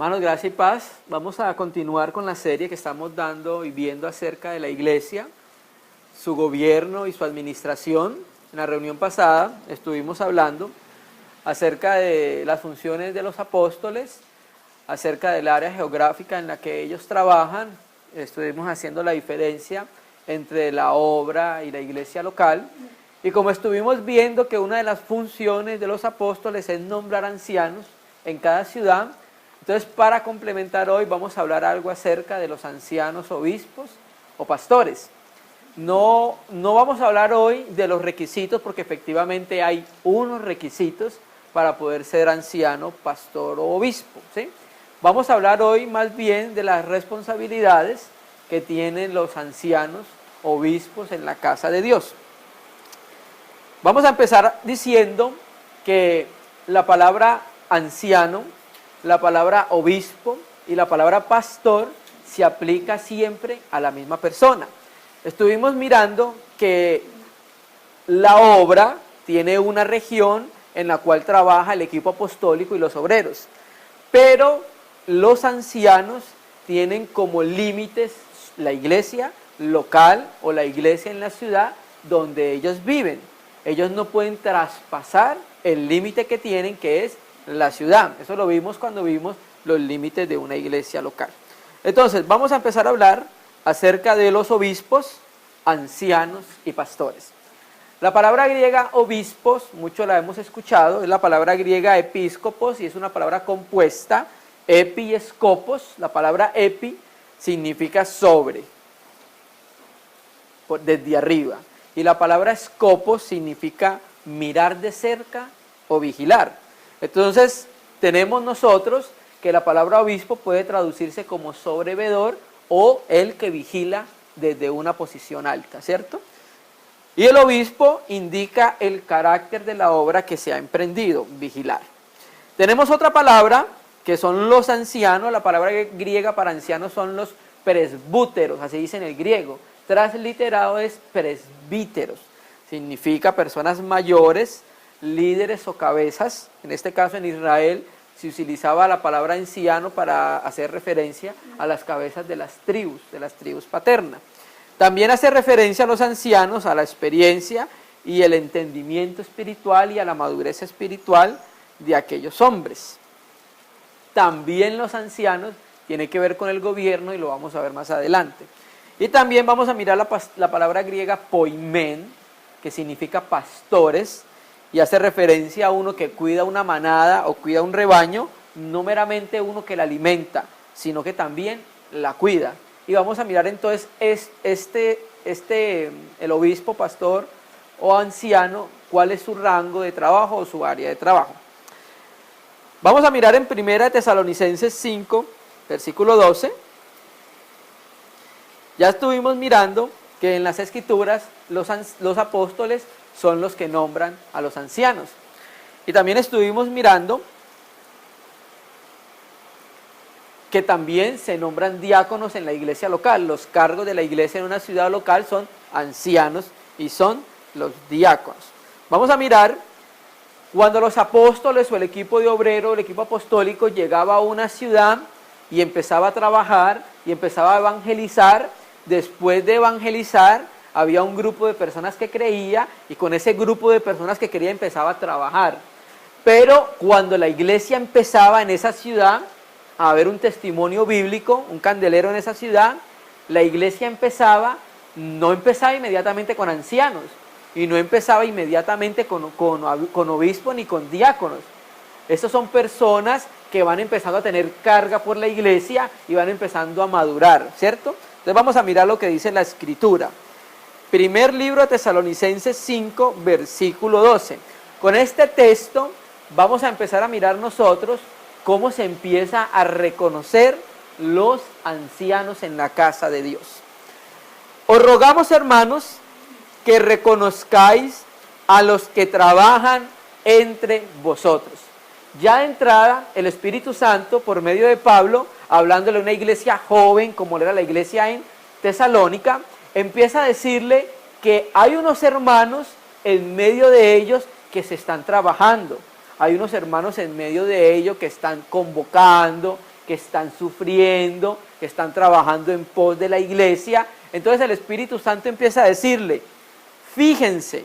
Hermanos, gracia y paz. Vamos a continuar con la serie que estamos dando y viendo acerca de la iglesia, su gobierno y su administración. En la reunión pasada estuvimos hablando acerca de las funciones de los apóstoles, acerca del área geográfica en la que ellos trabajan. Estuvimos haciendo la diferencia entre la obra y la iglesia local. Y como estuvimos viendo que una de las funciones de los apóstoles es nombrar ancianos en cada ciudad, entonces para complementar hoy vamos a hablar algo acerca de los ancianos obispos o pastores. No vamos a hablar hoy de los requisitos, porque efectivamente hay unos requisitos para poder ser anciano, pastor o obispo, ¿sí? Vamos a hablar hoy más bien de las responsabilidades que tienen los ancianos obispos en la casa de Dios. Vamos a empezar diciendo que la palabra anciano, la palabra obispo y la palabra pastor se aplica siempre a la misma persona. Estuvimos mirando que la obra tiene una región en la cual trabaja el equipo apostólico y los obreros, pero los ancianos tienen como límites la iglesia local o la iglesia en la ciudad donde ellos viven. Ellos no pueden traspasar el límite que tienen, que es la ciudad. Eso lo vimos cuando vimos los límites de una iglesia local. Entonces, vamos a empezar a hablar acerca de los obispos, ancianos y pastores. La palabra griega obispos, mucho la hemos escuchado, es la palabra griega episcopos y es una palabra compuesta, epi y scopos. La palabra epi significa sobre, desde arriba, y la palabra scopos significa mirar de cerca o vigilar. Entonces, tenemos nosotros que la palabra obispo puede traducirse como sobrevedor o el que vigila desde una posición alta, ¿cierto? Y el obispo indica el carácter de la obra que se ha emprendido, vigilar. Tenemos otra palabra que son los ancianos. La palabra griega para ancianos son los presbúteros, así dice en el griego. Transliterado es presbíteros. Significa personas mayores, líderes o cabezas. En este caso en Israel se utilizaba la palabra anciano para hacer referencia a las cabezas de las tribus paternas. También hace referencia a los ancianos, a la experiencia y el entendimiento espiritual y a la madurez espiritual de aquellos hombres. También los ancianos tienen que ver con el gobierno y lo vamos a ver más adelante. Y también vamos a mirar la palabra griega poimen, que significa pastores, y hace referencia a uno que cuida una manada o cuida un rebaño, no meramente uno que la alimenta, sino que también la cuida. Y vamos a mirar entonces el obispo, pastor o anciano, cuál es su rango de trabajo o su área de trabajo. Vamos a mirar en 1 Tesalonicenses 5, versículo 12. Ya estuvimos mirando que en las Escrituras los apóstoles son los que nombran a los ancianos. Y también estuvimos mirando que también se nombran diáconos en la iglesia local. Los cargos de la iglesia en una ciudad local son ancianos y son los diáconos. Vamos a mirar cuando los apóstoles o el equipo de obrero, el equipo apostólico llegaba a una ciudad y empezaba a trabajar y empezaba a evangelizar. Después de evangelizar, había un grupo de personas que creía y con ese grupo de personas que creía empezaba a trabajar. Pero cuando la iglesia empezaba en esa ciudad a haber un testimonio bíblico, un candelero en esa ciudad, la iglesia no empezaba inmediatamente con ancianos y no empezaba inmediatamente con obispos ni con diáconos. Estos son personas que van empezando a tener carga por la iglesia y van empezando a madurar, ¿cierto? Entonces vamos a mirar lo que dice la Escritura. Primer libro de Tesalonicenses 5, versículo 12. Con este texto vamos a empezar a mirar nosotros cómo se empieza a reconocer los ancianos en la casa de Dios. Os rogamos, hermanos, que reconozcáis a los que trabajan entre vosotros. Ya de entrada, el Espíritu Santo, por medio de Pablo, hablándole a una iglesia joven, como era la iglesia en Tesalónica, empieza a decirle que hay unos hermanos en medio de ellos que se están trabajando. Hay unos hermanos en medio de ellos que están convocando, que están sufriendo, que están trabajando en pos de la iglesia. Entonces el Espíritu Santo empieza a decirle, fíjense,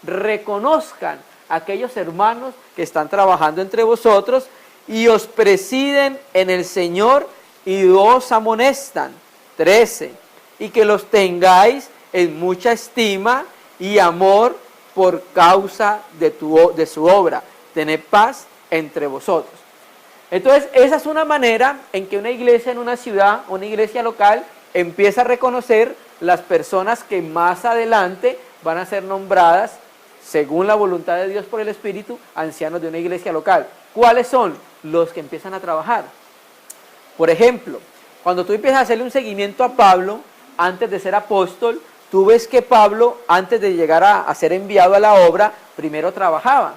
reconozcan a aquellos hermanos que están trabajando entre vosotros y os presiden en el Señor y os amonestan. 13. Y que los tengáis en mucha estima y amor por causa de su obra. Tened paz entre vosotros. Entonces, esa es una manera en que una iglesia en una ciudad, una iglesia local, empieza a reconocer las personas que más adelante van a ser nombradas, según la voluntad de Dios por el Espíritu, ancianos de una iglesia local. ¿Cuáles son? Los que empiezan a trabajar. Por ejemplo, cuando tú empiezas a hacerle un seguimiento a Pablo, antes de ser apóstol, tú ves que Pablo, antes de llegar a ser enviado a la obra, primero trabajaba.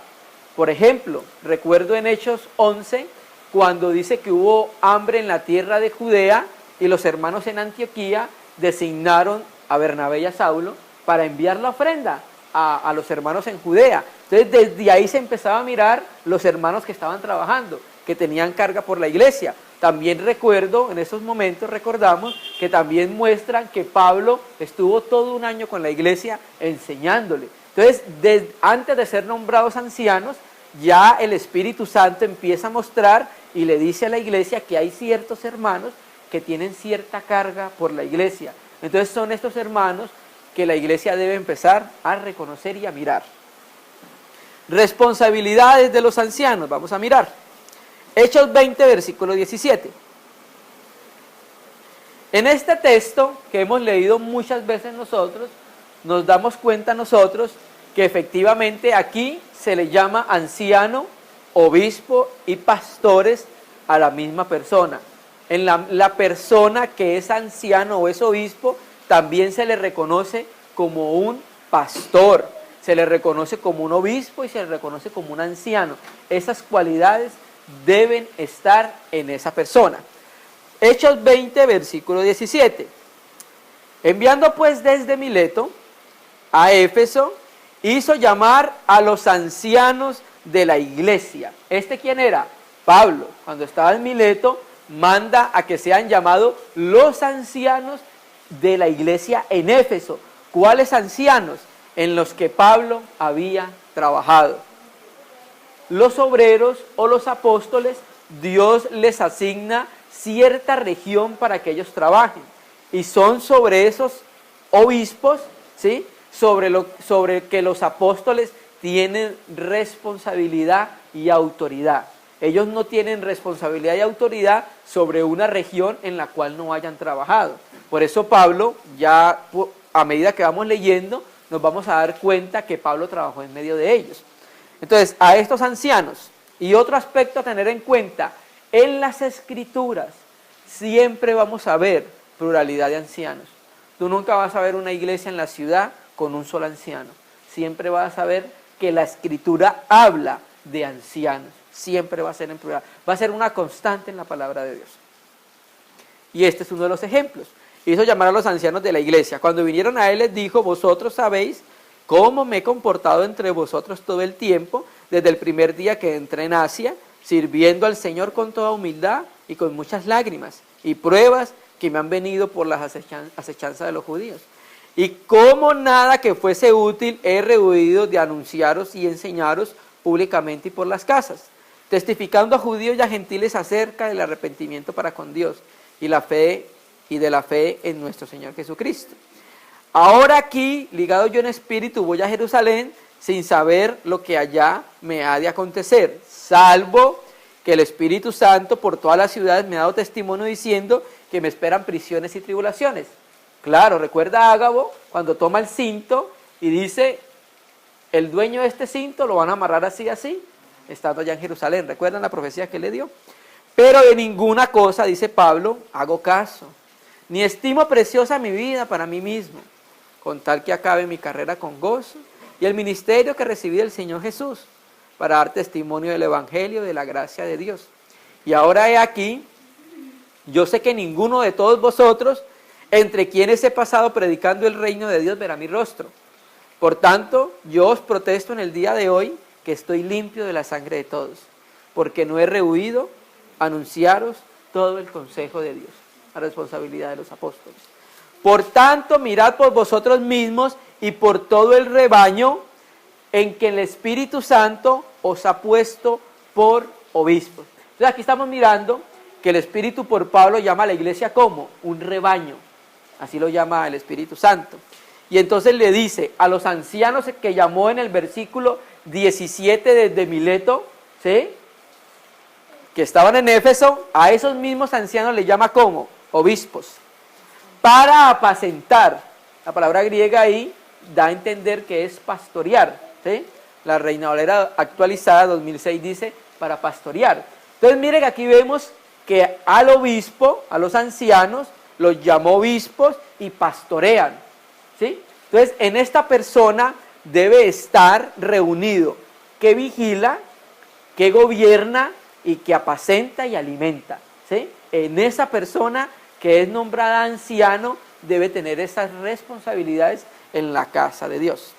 Por ejemplo, recuerdo en Hechos 11, cuando dice que hubo hambre en la tierra de Judea y los hermanos en Antioquía designaron a Bernabé y a Saulo para enviar la ofrenda a los hermanos en Judea. Entonces desde ahí se empezaba a mirar los hermanos que estaban trabajando, que tenían carga por la iglesia. También recuerdo, en esos momentos recordamos que también muestran que Pablo estuvo todo un año con la iglesia enseñándole. Entonces, antes de ser nombrados ancianos, ya el Espíritu Santo empieza a mostrar y le dice a la iglesia que hay ciertos hermanos que tienen cierta carga por la iglesia. Entonces son estos hermanos que la iglesia debe empezar a reconocer y a mirar. Responsabilidades de los ancianos, vamos a mirar. Hechos 20, versículo 17. En este texto que hemos leído muchas veces nosotros, nos damos cuenta nosotros que efectivamente aquí se le llama anciano, obispo y pastores a la misma persona. En la persona que es anciano o es obispo, también se le reconoce como un pastor, se le reconoce como un obispo y se le reconoce como un anciano. Esas cualidades deben estar en esa persona. Hechos 20, versículo 17. Enviando pues desde Mileto a Éfeso, hizo llamar a los ancianos de la iglesia. ¿Quién era? Pablo. Cuando estaba en Mileto, manda a que sean llamados los ancianos de la iglesia en Éfeso. ¿Cuáles ancianos? En los que Pablo había trabajado. Los obreros o los apóstoles, Dios les asigna cierta región para que ellos trabajen. Y son sobre esos obispos, ¿sí?, sobre que los apóstoles tienen responsabilidad y autoridad. Ellos no tienen responsabilidad y autoridad sobre una región en la cual no hayan trabajado. Por eso Pablo, ya a medida que vamos leyendo, nos vamos a dar cuenta que Pablo trabajó en medio de ellos. Entonces, a estos ancianos, y otro aspecto a tener en cuenta, en las Escrituras siempre vamos a ver pluralidad de ancianos. Tú nunca vas a ver una iglesia en la ciudad con un solo anciano. Siempre vas a ver que la Escritura habla de ancianos. Siempre va a ser en plural. Va a ser una constante en la palabra de Dios. Y este es uno de los ejemplos. Hizo llamar a los ancianos de la iglesia. Cuando vinieron a él les dijo, vosotros sabéis cómo me he comportado entre vosotros todo el tiempo, desde el primer día que entré en Asia, sirviendo al Señor con toda humildad y con muchas lágrimas y pruebas que me han venido por las acechanzas de los judíos. Y como nada que fuese útil he rehuido de anunciaros y enseñaros públicamente y por las casas, testificando a judíos y a gentiles acerca del arrepentimiento para con Dios y de la fe en nuestro Señor Jesucristo. Ahora aquí, ligado yo en espíritu, voy a Jerusalén sin saber lo que allá me ha de acontecer, salvo que el Espíritu Santo por todas las ciudades me ha dado testimonio diciendo que me esperan prisiones y tribulaciones. Claro, recuerda a Ágabo cuando toma el cinto y dice, el dueño de este cinto lo van a amarrar así, estando allá en Jerusalén. ¿Recuerdan la profecía que le dio? Pero de ninguna cosa, dice Pablo, hago caso, ni estimo preciosa mi vida para mí mismo, con tal que acabe mi carrera con gozo y el ministerio que recibí del Señor Jesús, para dar testimonio del Evangelio de la gracia de Dios. Y ahora he aquí, yo sé que ninguno de todos vosotros, entre quienes he pasado predicando el reino de Dios, verá mi rostro. Por tanto, yo os protesto en el día de hoy que estoy limpio de la sangre de todos, porque no he rehuido anunciaros todo el consejo de Dios, la responsabilidad de los apóstoles. Por tanto, mirad por vosotros mismos y por todo el rebaño en que el Espíritu Santo os ha puesto por obispos. Entonces aquí estamos mirando que el Espíritu por Pablo llama a la iglesia como un rebaño, así lo llama el Espíritu Santo. Y entonces le dice a los ancianos que llamó en el versículo 17 desde Mileto, ¿sí?, que estaban en Éfeso, a esos mismos ancianos le llama como obispos, para apacentar. La palabra griega ahí da a entender que es pastorear, ¿sí? La Reina Valera actualizada 2006 dice para pastorear. Entonces miren que aquí vemos que al obispo, a los ancianos, los llamó obispos y pastorean, ¿sí? Entonces en esta persona debe estar reunido que vigila, que gobierna y que apacenta y alimenta, ¿sí? En esa persona que es nombrada anciano debe tener esas responsabilidades en la casa de Dios.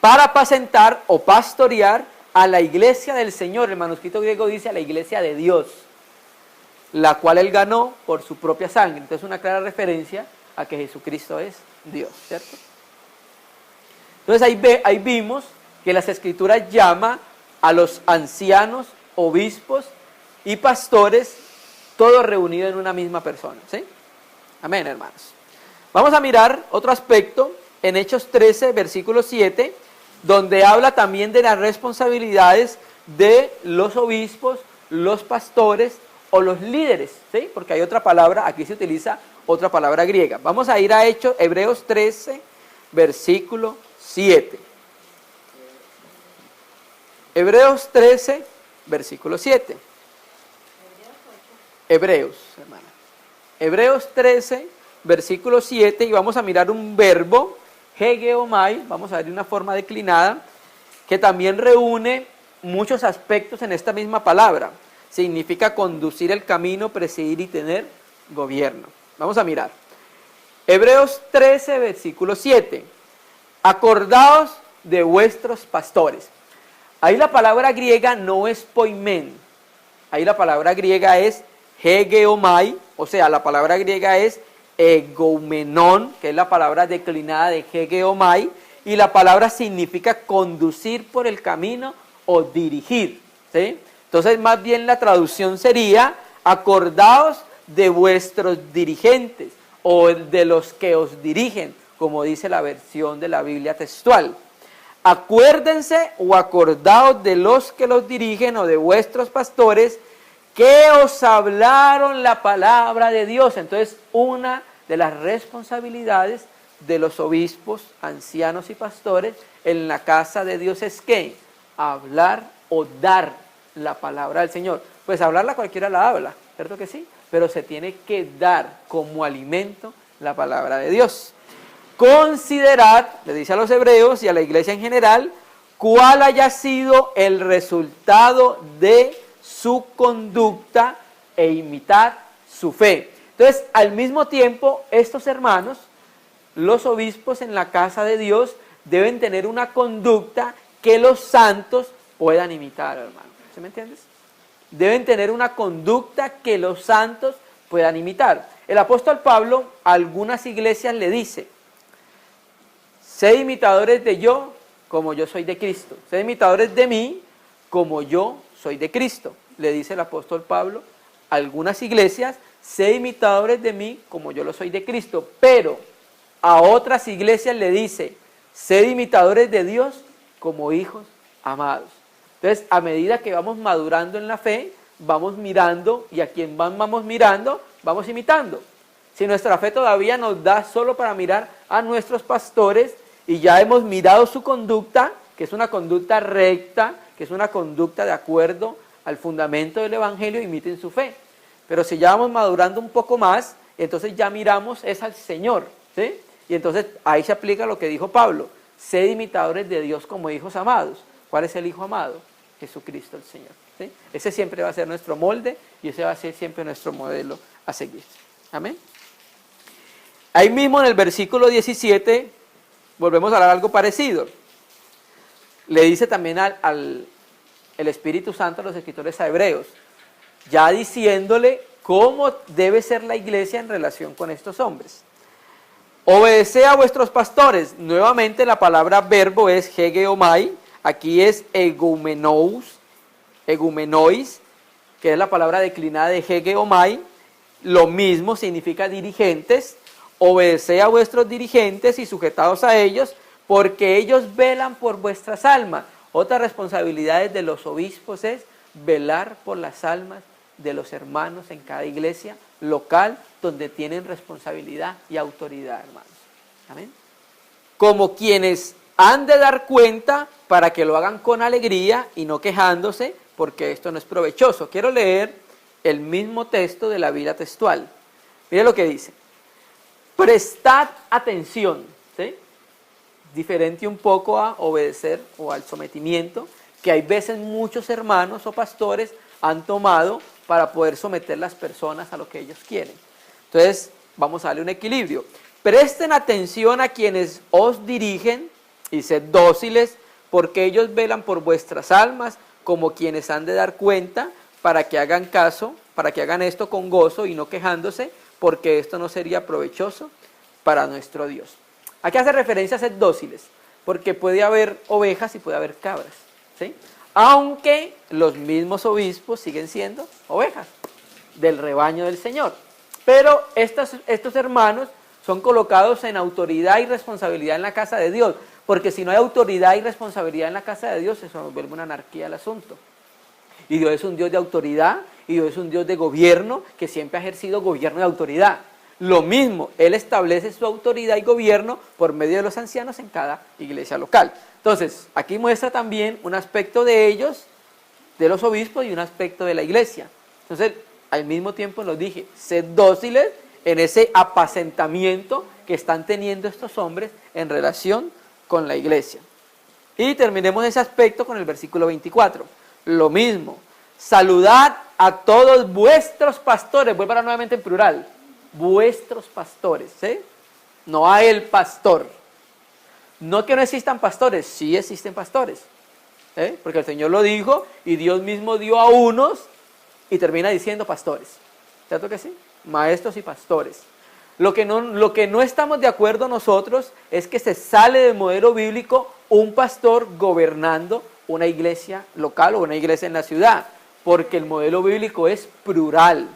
Para apacentar o pastorear a la iglesia del Señor, el manuscrito griego dice a la iglesia de Dios, la cual él ganó por su propia sangre. Entonces una clara referencia a que Jesucristo es Dios, ¿cierto? Entonces ahí vimos que las Escrituras llama a los ancianos, obispos y pastores, todos reunidos en una misma persona, ¿sí? Amén, hermanos. Vamos a mirar otro aspecto en Hechos 13, versículo 7, donde habla también de las responsabilidades de los obispos, los pastores o los líderes, ¿sí? Porque hay otra palabra, aquí se utiliza otra palabra griega. Vamos a ir a Hebreos 13, versículo 7. Hebreos 13, versículo 7. Hebreos, hermana. Hebreos 13, versículo 7, y vamos a mirar un verbo, hegeomai, vamos a ver de una forma declinada, que también reúne muchos aspectos en esta misma palabra. Significa conducir el camino, presidir y tener gobierno. Vamos a mirar. Hebreos 13, versículo 7. Acordaos de vuestros pastores. Ahí la palabra griega no es poimen. Ahí la palabra griega es hegeomai, o sea, la palabra griega es egoumenon, que es la palabra declinada de hegeomai, y la palabra significa conducir por el camino o dirigir, ¿sí? Entonces, más bien la traducción sería, acordaos de vuestros dirigentes, o de los que os dirigen, como dice la versión de la Biblia textual. Acuérdense o acordaos de los que los dirigen o de vuestros pastores que os hablaron la palabra de Dios. Entonces, una de las responsabilidades de los obispos, ancianos y pastores en la casa de Dios es que hablar o dar la palabra del Señor. Pues hablarla cualquiera la habla, ¿cierto que sí? Pero se tiene que dar como alimento la palabra de Dios. Considerad, le dice a los hebreos y a la iglesia en general, cuál haya sido el resultado de su conducta e imitad su fe. Entonces, al mismo tiempo, estos hermanos, los obispos en la casa de Dios, deben tener una conducta que los santos puedan imitar, hermano. ¿Sí me entiendes? Deben tener una conducta que los santos puedan imitar. El apóstol Pablo a algunas iglesias le dice, sed imitadores de yo como yo soy de Cristo. Sed imitadores de mí como yo soy de Cristo. Le dice el apóstol Pablo a algunas iglesias, sed imitadores de mí como yo lo soy de Cristo. Pero a otras iglesias le dice, sed imitadores de Dios como hijos amados. Entonces, a medida que vamos madurando en la fe, vamos mirando y a quien vamos mirando, vamos imitando. Si nuestra fe todavía nos da solo para mirar a nuestros pastores y ya hemos mirado su conducta, que es una conducta recta, que es una conducta de acuerdo al fundamento del Evangelio, imiten su fe. Pero si ya vamos madurando un poco más, entonces ya miramos es al Señor, ¿sí? Y entonces ahí se aplica lo que dijo Pablo, sed imitadores de Dios como hijos amados. ¿Cuál es el hijo amado? Jesucristo el Señor, ¿sí? Ese siempre va a ser nuestro molde y ese va a ser siempre nuestro modelo a seguir. Amén. Ahí mismo en el versículo 17 volvemos a hablar algo parecido. Le dice también el Espíritu Santo a los escritores a hebreos, ya diciéndole cómo debe ser la iglesia en relación con estos hombres. Obedeced a vuestros pastores. Nuevamente la palabra verbo es hegeomai, aquí es egumenois, que es la palabra declinada de hegeomai. Lo mismo significa dirigentes. Obedeced a vuestros dirigentes y sujetaos a ellos, porque ellos velan por vuestras almas. Otra responsabilidad de los obispos es velar por las almas de los hermanos en cada iglesia local donde tienen responsabilidad y autoridad, hermanos. Amén. Como quienes han de dar cuenta para que lo hagan con alegría y no quejándose, porque esto no es provechoso. Quiero leer el mismo texto de la Biblia textual. Mire lo que dice. Prestad atención, ¿sí? Diferente un poco a obedecer o al sometimiento, que hay veces muchos hermanos o pastores han tomado para poder someter las personas a lo que ellos quieren. Entonces, vamos a darle un equilibrio. Presten atención a quienes os dirigen y sed dóciles, porque ellos velan por vuestras almas, como quienes han de dar cuenta, para que hagan caso, para que hagan esto con gozo y no quejándose, porque esto no sería provechoso para nuestro Dios. Aquí hace referencia a ser dóciles, porque puede haber ovejas y puede haber cabras, ¿sí? Aunque los mismos obispos siguen siendo ovejas del rebaño del Señor. Pero estos hermanos son colocados en autoridad y responsabilidad en la casa de Dios, porque si no hay autoridad y responsabilidad en la casa de Dios, eso nos vuelve una anarquía el asunto. Y Dios es un Dios de autoridad, y Dios es un Dios de gobierno, que siempre ha ejercido gobierno y autoridad. Lo mismo, Él establece su autoridad y gobierno por medio de los ancianos en cada iglesia local. Entonces, aquí muestra también un aspecto de ellos, de los obispos, y un aspecto de la iglesia. Entonces, al mismo tiempo nos dije, sed dóciles en ese apacentamiento que están teniendo estos hombres en relación con la iglesia. Y terminemos ese aspecto con el versículo 24. Lo mismo, saludad a todos vuestros pastores, vuelvo ahora nuevamente en plural, vuestros pastores, ¿sí? No a el pastor. No que no existan pastores, sí existen pastores, ¿sí? Porque el Señor lo dijo y Dios mismo dio a unos y termina diciendo pastores, ¿cierto que sí? Maestros y pastores. Lo que no estamos de acuerdo nosotros es que se sale del modelo bíblico un pastor gobernando una iglesia local o una iglesia en la ciudad, porque el modelo bíblico es plural,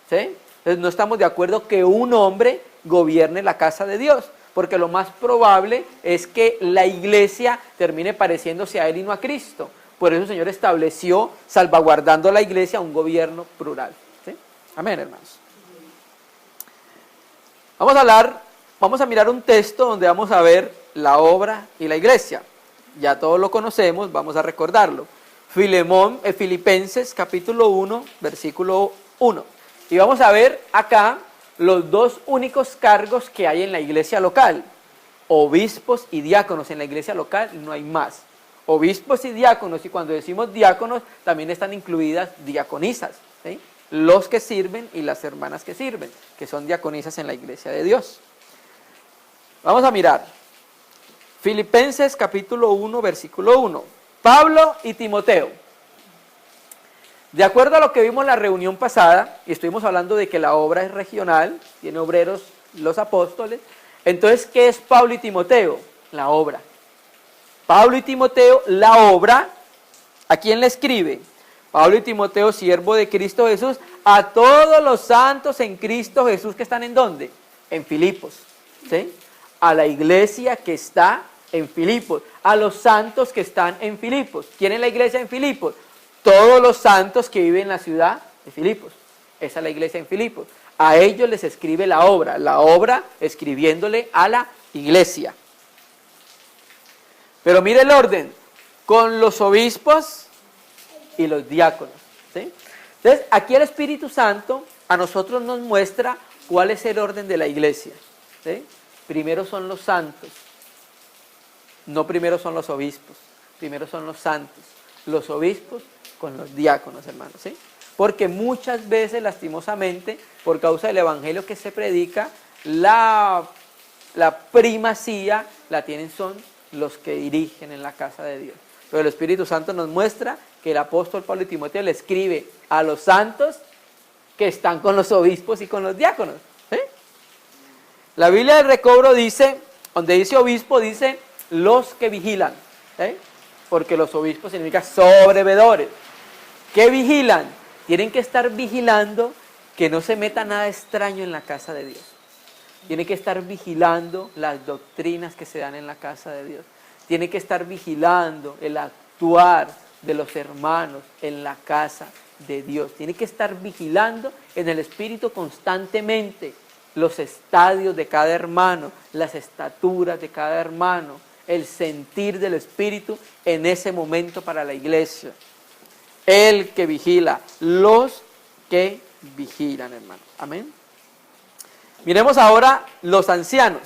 ¿sí? Entonces no estamos de acuerdo que un hombre gobierne la casa de Dios, porque lo más probable es que la iglesia termine pareciéndose a él y no a Cristo. Por eso el Señor estableció, salvaguardando la iglesia, un gobierno plural, ¿sí? Amén, hermanos. Vamos a mirar un texto donde vamos a ver la obra y la iglesia. Ya todos lo conocemos, vamos a recordarlo. Filipenses capítulo 1, versículo 1. Y vamos a ver acá los dos únicos cargos que hay en la iglesia local. Obispos y diáconos. En la iglesia local no hay más. Obispos y diáconos, y cuando decimos diáconos también están incluidas diaconisas, ¿sí? Los que sirven y las hermanas que sirven, que son diaconisas en la iglesia de Dios. Vamos a mirar. Filipenses capítulo 1, versículo 1. Pablo y Timoteo. De acuerdo a lo que vimos en la reunión pasada, y estuvimos hablando de que la obra es regional, tiene obreros los apóstoles, entonces, ¿qué es Pablo y Timoteo? La obra. Pablo y Timoteo, la obra, ¿a quién le escribe? Pablo y Timoteo, siervo de Cristo Jesús, a todos los santos en Cristo Jesús que están ¿en dónde? En Filipos, ¿sí? A la iglesia que está en Filipos, a los santos que están en Filipos. ¿Quién es la iglesia en Filipos? Todos los santos que viven en la ciudad de Filipos. Esa es la iglesia en Filipos. A ellos les escribe la obra escribiéndole a la iglesia. Pero mire el orden, con los obispos y los diáconos, ¿sí? Entonces, aquí el Espíritu Santo a nosotros nos muestra cuál es el orden de la iglesia, ¿sí? Primero son los santos, no primero son los obispos, primero son los santos, los obispos con los diáconos, hermanos, ¿sí? Porque muchas veces, lastimosamente, por causa del evangelio que se predica, la primacía la tienen son los que dirigen en la casa de Dios. pero el Espíritu Santo nos muestra que el apóstol Pablo y Timoteo le escribe a los santos que están con los obispos y con los diáconos. ¿Sí? La Biblia del Recobro dice, donde dice obispo, dice los que vigilan. ¿Sí? Porque los obispos significa sobrevedores. ¿Qué vigilan? Tienen que estar vigilando que no se meta nada extraño en la casa de Dios. Tiene que estar vigilando las doctrinas que se dan en la casa de Dios. Tiene que estar vigilando el actuar de los hermanos en la casa de Dios. Tiene que estar vigilando en el Espíritu constantemente los estadios de cada hermano, las estaturas de cada hermano, el sentir del Espíritu en ese momento para la iglesia. El que vigila, los que vigilan, hermano. Amén. Miremos ahora los ancianos,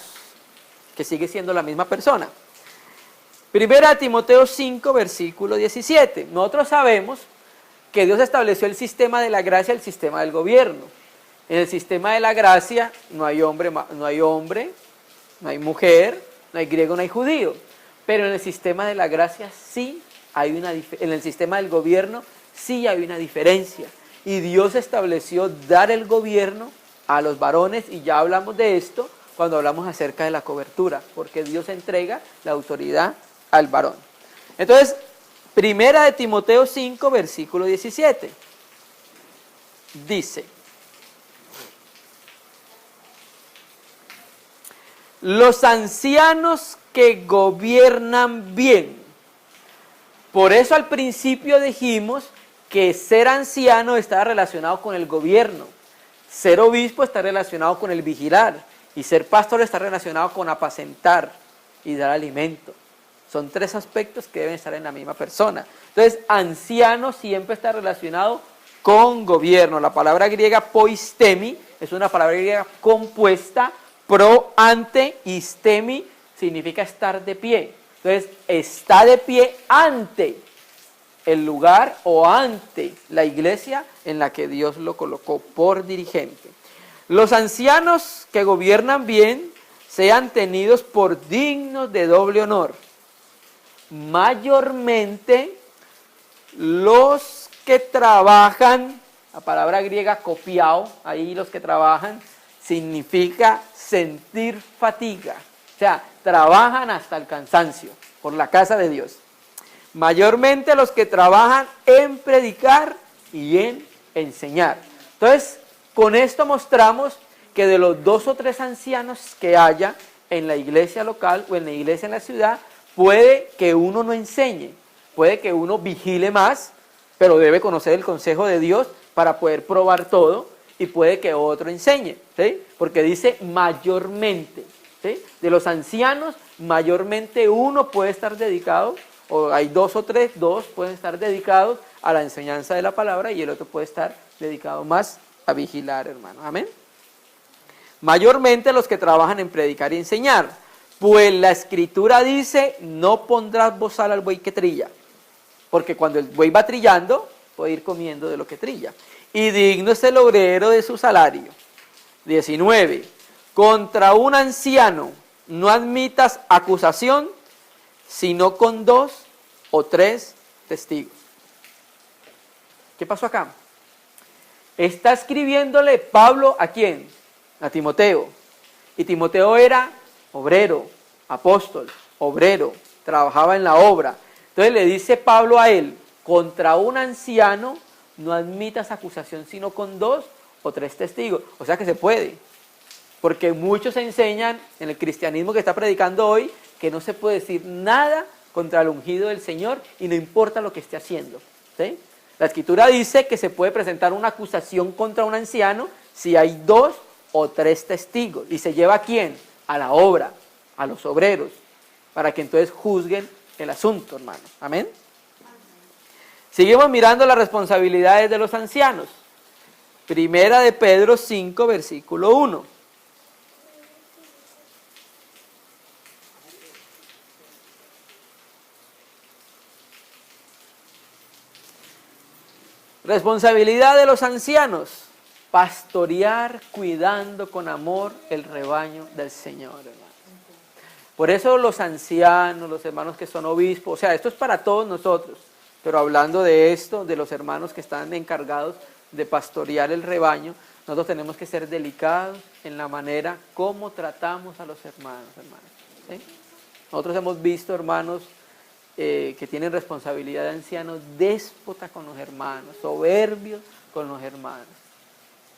que sigue siendo la misma persona. Primera de Timoteo 5, versículo 17. Nosotros sabemos que Dios estableció el sistema de la gracia, el sistema del gobierno. En el sistema de la gracia no hay hombre, no hay mujer, no hay griego, no hay judío. Pero en el sistema de la gracia sí hay en el sistema del gobierno sí hay una diferencia. Y Dios estableció dar el gobierno a los varones, y ya hablamos de esto cuando hablamos acerca de la cobertura, porque Dios entrega la autoridad al varón. Entonces, primera de Timoteo 5, versículo 17, dice: los ancianos que gobiernan bien. Por eso al principio dijimos que ser anciano está relacionado con el gobierno, ser obispo está relacionado con el vigilar, y ser pastor está relacionado con apacentar y dar alimento. Son tres aspectos que deben estar en la misma persona. Entonces, anciano siempre está relacionado con gobierno. La palabra griega poistemi es una palabra griega compuesta, pro, ante, istemi significa estar de pie. Entonces, está de pie ante el lugar o ante la iglesia en la que Dios lo colocó por dirigente. Los ancianos que gobiernan bien sean tenidos por dignos de doble honor. Mayormente los que trabajan, la palabra griega copiao, ahí los que trabajan, significa sentir fatiga. O sea, trabajan hasta el cansancio por la casa de Dios. Mayormente los que trabajan en predicar y en enseñar. Entonces, con esto mostramos que de los 2 o 3 ancianos que haya en la iglesia local o en la iglesia en la ciudad, puede que uno no enseñe, puede que uno vigile más, pero debe conocer el consejo de Dios para poder probar todo, y puede que otro enseñe, ¿sí? Porque dice mayormente, ¿sí? De los ancianos, mayormente uno puede estar dedicado, o hay 2 o 3, 2 pueden estar dedicados a la enseñanza de la palabra, y el otro puede estar dedicado más a vigilar, hermano. Amén. Mayormente los que trabajan en predicar y enseñar, pues la escritura dice: no pondrás bozal al buey que trilla, porque cuando el buey va trillando, puede ir comiendo de lo que trilla. Y digno es el obrero de su salario. 19. Contra un anciano no admitas acusación, sino con 2 o 3 testigos. ¿Qué pasó acá? Está escribiéndole Pablo ¿a quién? A Timoteo. Y Timoteo era obrero, apóstol, obrero, trabajaba en la obra. Entonces le dice Pablo a él: contra un anciano no admitas acusación sino con 2 o 3 testigos. O sea que se puede. Porque muchos enseñan en el cristianismo que está predicando hoy que no se puede decir nada contra el ungido del Señor y no importa lo que esté haciendo. ¿Sí? La escritura dice que se puede presentar una acusación contra un anciano si hay 2 o 3 testigos. ¿Y se lleva a quién? A la obra, a los obreros, para que entonces juzguen el asunto, hermano. ¿Amén? Seguimos mirando las responsabilidades de los ancianos. Primera de Pedro 5, versículo 1. Responsabilidad de los ancianos: pastorear cuidando con amor el rebaño del Señor, hermano. Por eso los ancianos, los hermanos que son obispos, o sea, esto es para todos nosotros, pero hablando de esto, de los hermanos que están encargados de pastorear el rebaño, nosotros tenemos que ser delicados en la manera como tratamos a los hermanos, ¿sí? Nosotros hemos visto hermanos que tienen responsabilidad de ancianos, déspotas con los hermanos, soberbios con los hermanos.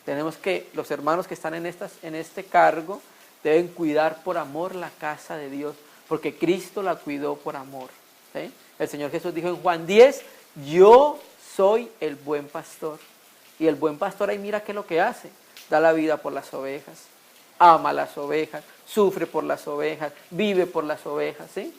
Tenemos que, los hermanos que están en este cargo, deben cuidar por amor la casa de Dios, porque Cristo la cuidó por amor, ¿sí? El Señor Jesús dijo en Juan 10, yo soy el buen pastor. Y el buen pastor ahí mira qué es lo que hace, da la vida por las ovejas, ama las ovejas, sufre por las ovejas, vive por las ovejas, ¿sí?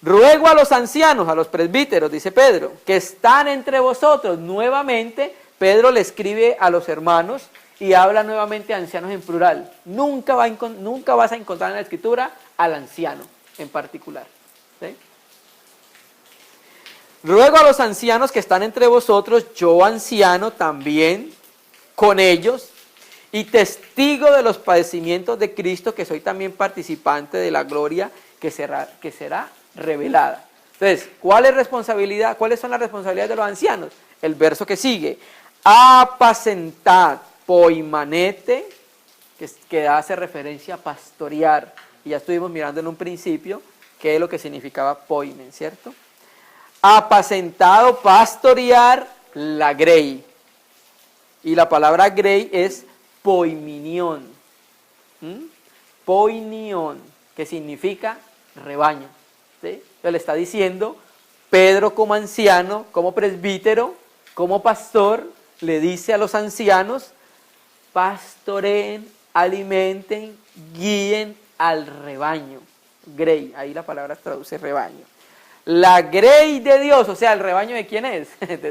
Ruego a los ancianos, a los presbíteros, dice Pedro, que están entre vosotros. Nuevamente, Pedro le escribe a los hermanos y habla nuevamente a ancianos en plural. Nunca vas a encontrar en la Escritura al anciano en particular, ¿sí? Ruego a los ancianos que están entre vosotros, yo anciano también con ellos, y testigo de los padecimientos de Cristo, que soy también participante de la gloria que será revelada. Entonces, ¿cuáles son las responsabilidades de los ancianos? El verso que sigue, apacentad, poimanete, que hace referencia a pastorear, y ya estuvimos mirando en un principio qué es lo que significaba poimen, ¿cierto? Apacentado, pastorear la grey, y la palabra grey es poiminión, poinión, que significa rebaño, ¿sí? Entonces le está diciendo Pedro como anciano, como presbítero, como pastor, le dice a los ancianos, pastoreen, alimenten, guíen al rebaño. Grey, ahí la palabra traduce rebaño. La grey de Dios, o sea, ¿el rebaño de quién es?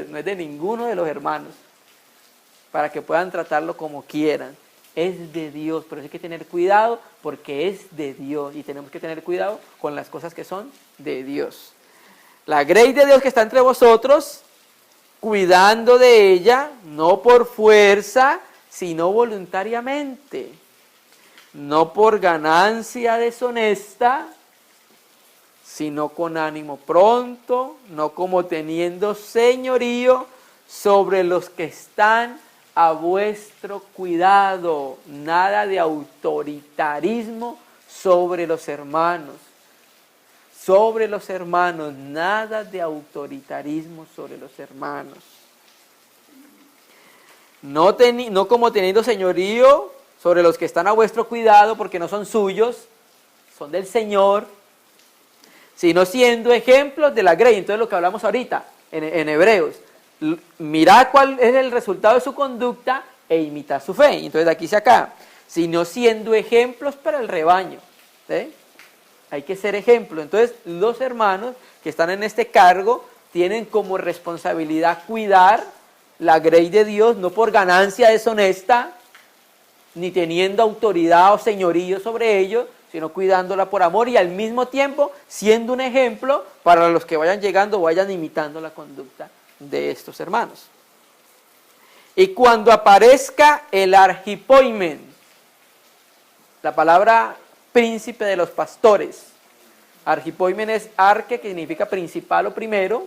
No es de ninguno de los hermanos, para que puedan tratarlo como quieran. Es de Dios, pero hay que tener cuidado porque es de Dios y tenemos que tener cuidado con las cosas que son de Dios. La grey de Dios que está entre vosotros, cuidando de ella, no por fuerza, sino voluntariamente, no por ganancia deshonesta, sino con ánimo pronto, no como teniendo señorío sobre los que están a vuestro cuidado, nada de autoritarismo sobre los hermanos. Sobre los hermanos, nada de autoritarismo sobre los hermanos. No como teniendo señorío sobre los que están a vuestro cuidado, porque no son suyos, son del Señor, sino siendo ejemplos de la grey. Entonces lo que hablamos ahorita en Hebreos, mirad cuál es el resultado de su conducta e imitad su fe. Entonces de aquí hacia acá, sino siendo ejemplos para el rebaño, ¿sí? Hay que ser ejemplo. Entonces los hermanos que están en este cargo tienen como responsabilidad cuidar la grey de Dios, no por ganancia deshonesta, ni teniendo autoridad o señorío sobre ellos, sino cuidándola por amor y al mismo tiempo siendo un ejemplo para los que vayan llegando, vayan imitando la conducta de estos hermanos. Y cuando aparezca el archipoimen, la palabra príncipe de los pastores, archipoimen es arque, que significa principal o primero,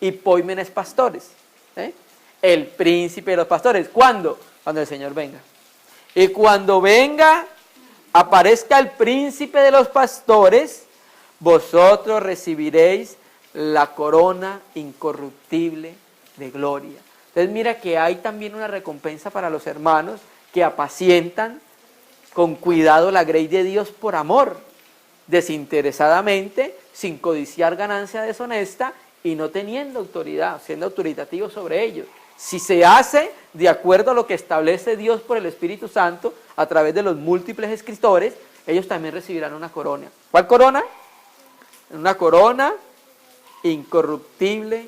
y poimen es pastores, ¿sí? El príncipe de los pastores, ¿cuándo? Cuando el Señor venga. Y cuando venga, aparezca el príncipe de los pastores, vosotros recibiréis la corona incorruptible de gloria. Entonces mira que hay también una recompensa para los hermanos que apacientan con cuidado la grey de Dios por amor, desinteresadamente, sin codiciar ganancia deshonesta y no teniendo autoridad, siendo autoritativos sobre ellos. Si se hace de acuerdo a lo que establece Dios por el Espíritu Santo a través de los múltiples escritores, ellos también recibirán una corona. ¿Cuál corona? Una corona incorruptible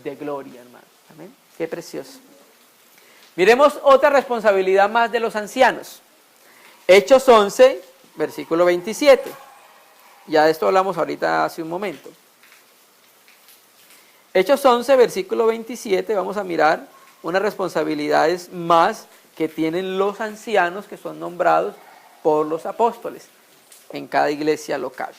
de gloria, hermano. Amén. Qué precioso. Miremos otra responsabilidad más de los ancianos. Hechos 11, versículo 27. Ya de esto hablamos ahorita hace un momento. Hechos 11, versículo 27, vamos a mirar unas responsabilidades más que tienen los ancianos que son nombrados por los apóstoles. en cada iglesia local.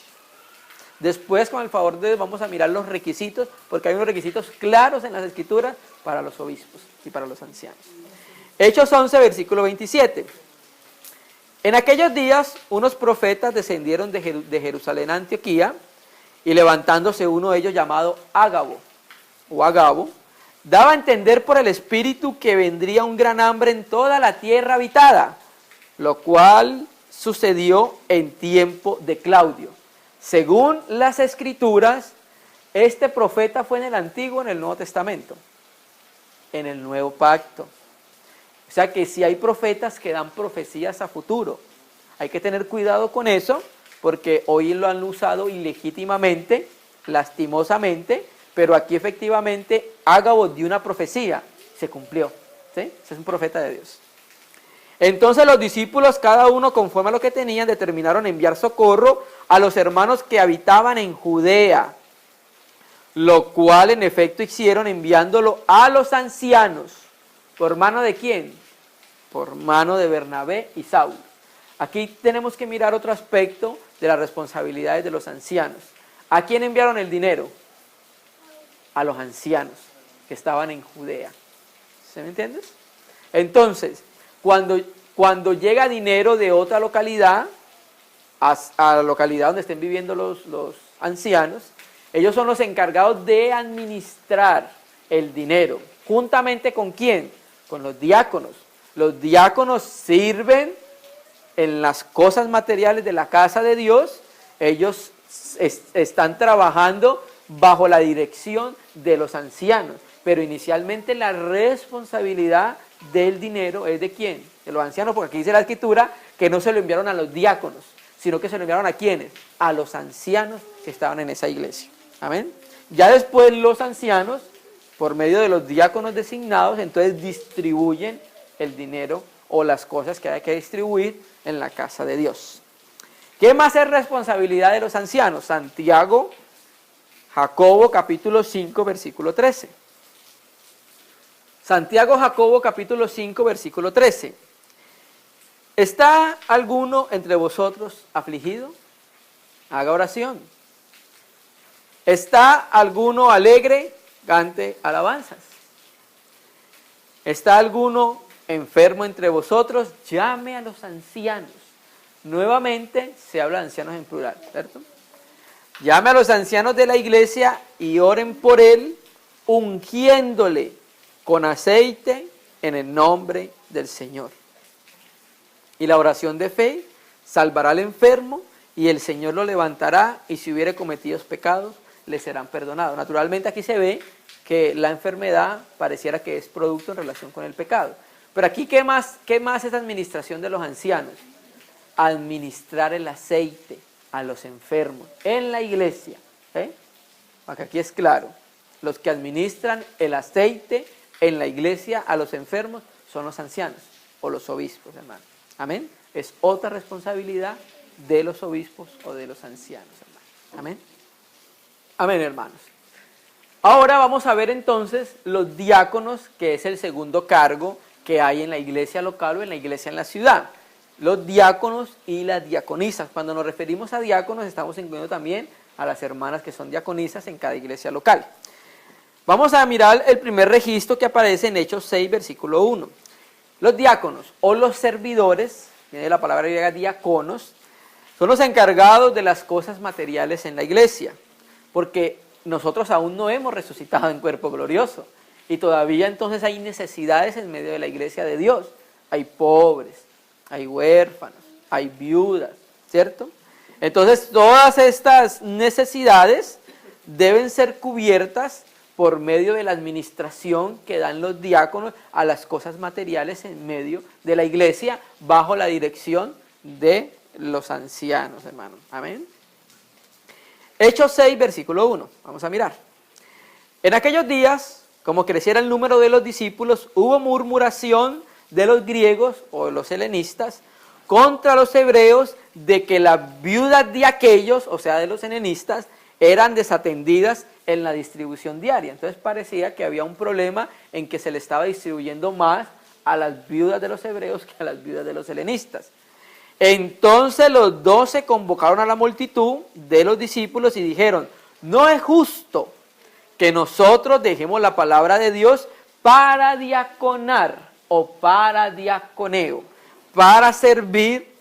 Después, con el favor de Dios, vamos a mirar los requisitos, porque hay unos requisitos claros en las Escrituras para los obispos y para los ancianos. Hechos 11, versículo 27. En aquellos días, unos profetas descendieron de Jerusalén a Antioquía, y levantándose uno de ellos llamado Ágabo, daba a entender por el Espíritu que vendría un gran hambre en toda la tierra habitada, lo cual sucedió en tiempo de Claudio. Según las Escrituras, este profeta fue en el Antiguo, en el Nuevo Testamento, en el Nuevo Pacto. O sea que si hay profetas que dan profecías a futuro, hay que tener cuidado con eso, porque hoy lo han usado ilegítimamente, lastimosamente, pero aquí efectivamente Ágabo dio una profecía, se cumplió, ¿sí? Ese es un profeta de Dios. Entonces los discípulos, cada uno conforme a lo que tenían, determinaron enviar socorro a los hermanos que habitaban en Judea, lo cual en efecto hicieron enviándolo a los ancianos. ¿Por mano de quién? Por mano de Bernabé y Saulo. Aquí tenemos que mirar otro aspecto de las responsabilidades de los ancianos. ¿A quién enviaron el dinero? A los ancianos que estaban en Judea. ¿Se me entiendes? Entonces, cuando llega dinero de otra localidad, a la localidad donde estén viviendo los ancianos, ellos son los encargados de administrar el dinero. ¿Juntamente con quién? Con los diáconos. Los diáconos sirven en las cosas materiales de la casa de Dios. Ellos están trabajando bajo la dirección de los ancianos, pero inicialmente la responsabilidad del dinero es de quién, de los ancianos, porque aquí dice la Escritura que no se lo enviaron a los diáconos, sino que se lo enviaron a quiénes, a los ancianos que estaban en esa iglesia. Amén. Ya después los ancianos, por medio de los diáconos designados, entonces distribuyen el dinero o las cosas que hay que distribuir en la casa de Dios. ¿Qué más es responsabilidad de los ancianos? Santiago, Jacobo, capítulo 5, versículo 13. Santiago, Jacobo, capítulo 5, versículo 13. ¿Está alguno entre vosotros afligido? Haga oración. ¿Está alguno alegre? Cante alabanzas. ¿Está alguno enfermo entre vosotros? Llame a los ancianos. Nuevamente se habla de ancianos en plural, ¿cierto? Llame a los ancianos de la iglesia y oren por él, ungiéndole con aceite en el nombre del Señor. Y la oración de fe salvará al enfermo y el Señor lo levantará, y si hubiere cometido pecados, le serán perdonados. Naturalmente aquí se ve que la enfermedad pareciera que es producto en relación con el pecado. Pero aquí, ¿qué más es administración de los ancianos? Administrar el aceite a los enfermos en la iglesia. Porque aquí es claro, los que administran el aceite en la iglesia a los enfermos son los ancianos o los obispos, hermano. Amén. Es otra responsabilidad de los obispos o de los ancianos, hermano. Amén. Amén, hermanos. Ahora vamos a ver entonces los diáconos, que es el segundo cargo que hay en la iglesia local o en la iglesia en la ciudad. Los diáconos y las diaconisas. Cuando nos referimos a diáconos, estamos incluyendo también a las hermanas que son diaconisas en cada iglesia local. Vamos a mirar el primer registro que aparece en Hechos 6, versículo 1. Los diáconos o los servidores, viene la palabra griega diáconos, son los encargados de las cosas materiales en la iglesia, porque nosotros aún no hemos resucitado en cuerpo glorioso, y todavía entonces hay necesidades en medio de la iglesia de Dios. Hay pobres, hay huérfanos, hay viudas, ¿cierto? Entonces todas estas necesidades deben ser cubiertas por medio de la administración que dan los diáconos a las cosas materiales en medio de la iglesia, bajo la dirección de los ancianos, hermanos. Amén. Hechos 6, versículo 1. Vamos a mirar. En aquellos días, como creciera el número de los discípulos, hubo murmuración de los griegos o de los helenistas contra los hebreos de que las viudas de aquellos, o sea de los helenistas, eran desatendidas en la distribución diaria. Entonces parecía que había un problema en que se le estaba distribuyendo más a las viudas de los hebreos que a las viudas de los helenistas. Entonces los 12 convocaron a la multitud de los discípulos y dijeron, no es justo que nosotros dejemos la palabra de Dios para diaconar o para diaconeo, para servir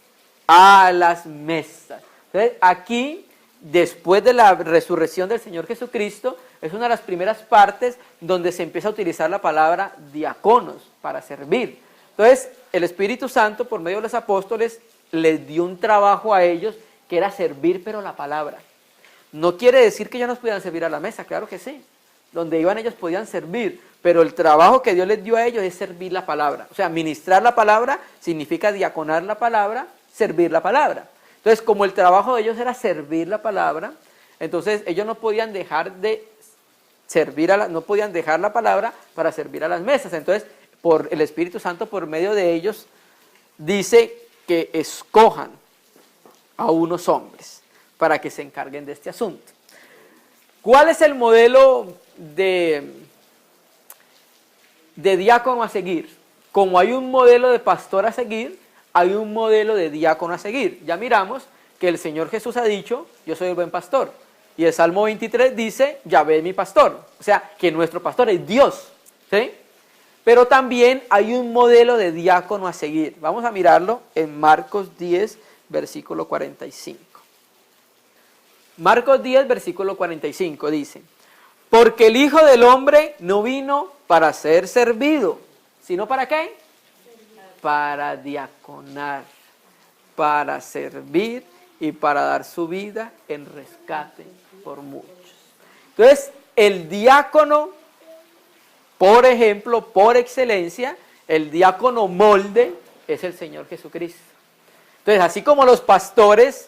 a las mesas. Entonces, aquí, después de la resurrección del Señor Jesucristo, es una de las primeras partes donde se empieza a utilizar la palabra diáconos para servir. Entonces, el Espíritu Santo, por medio de los apóstoles, les dio un trabajo a ellos que era servir, pero la palabra. No quiere decir que ellos no pudieran servir a la mesa, claro que sí. Donde iban ellos podían servir, pero el trabajo que Dios les dio a ellos es servir la palabra. O sea, ministrar la palabra significa diaconar la palabra, servir la palabra. Entonces, como el trabajo de ellos era servir la palabra, entonces ellos no podían dejar de servir no podían dejar la palabra para servir a las mesas. Entonces, por el Espíritu Santo, por medio de ellos, dice que escojan a unos hombres para que se encarguen de este asunto. ¿Cuál es el modelo de diácono a seguir? Como hay un modelo de pastor a seguir, hay un modelo de diácono a seguir. Ya miramos que el Señor Jesús ha dicho, yo soy el buen pastor. Y el Salmo 23 dice, Yahvé es mi pastor. O sea, que nuestro pastor es Dios. ¿Sí? Pero también hay un modelo de diácono a seguir. Vamos a mirarlo en Marcos 10, versículo 45. Marcos 10, versículo 45 dice, porque el Hijo del Hombre no vino para ser servido, sino ¿para qué? Para diaconar, para servir y para dar su vida en rescate por muchos. Entonces, el diácono, por ejemplo, por excelencia, el diácono molde es el Señor Jesucristo. Entonces, así como los pastores,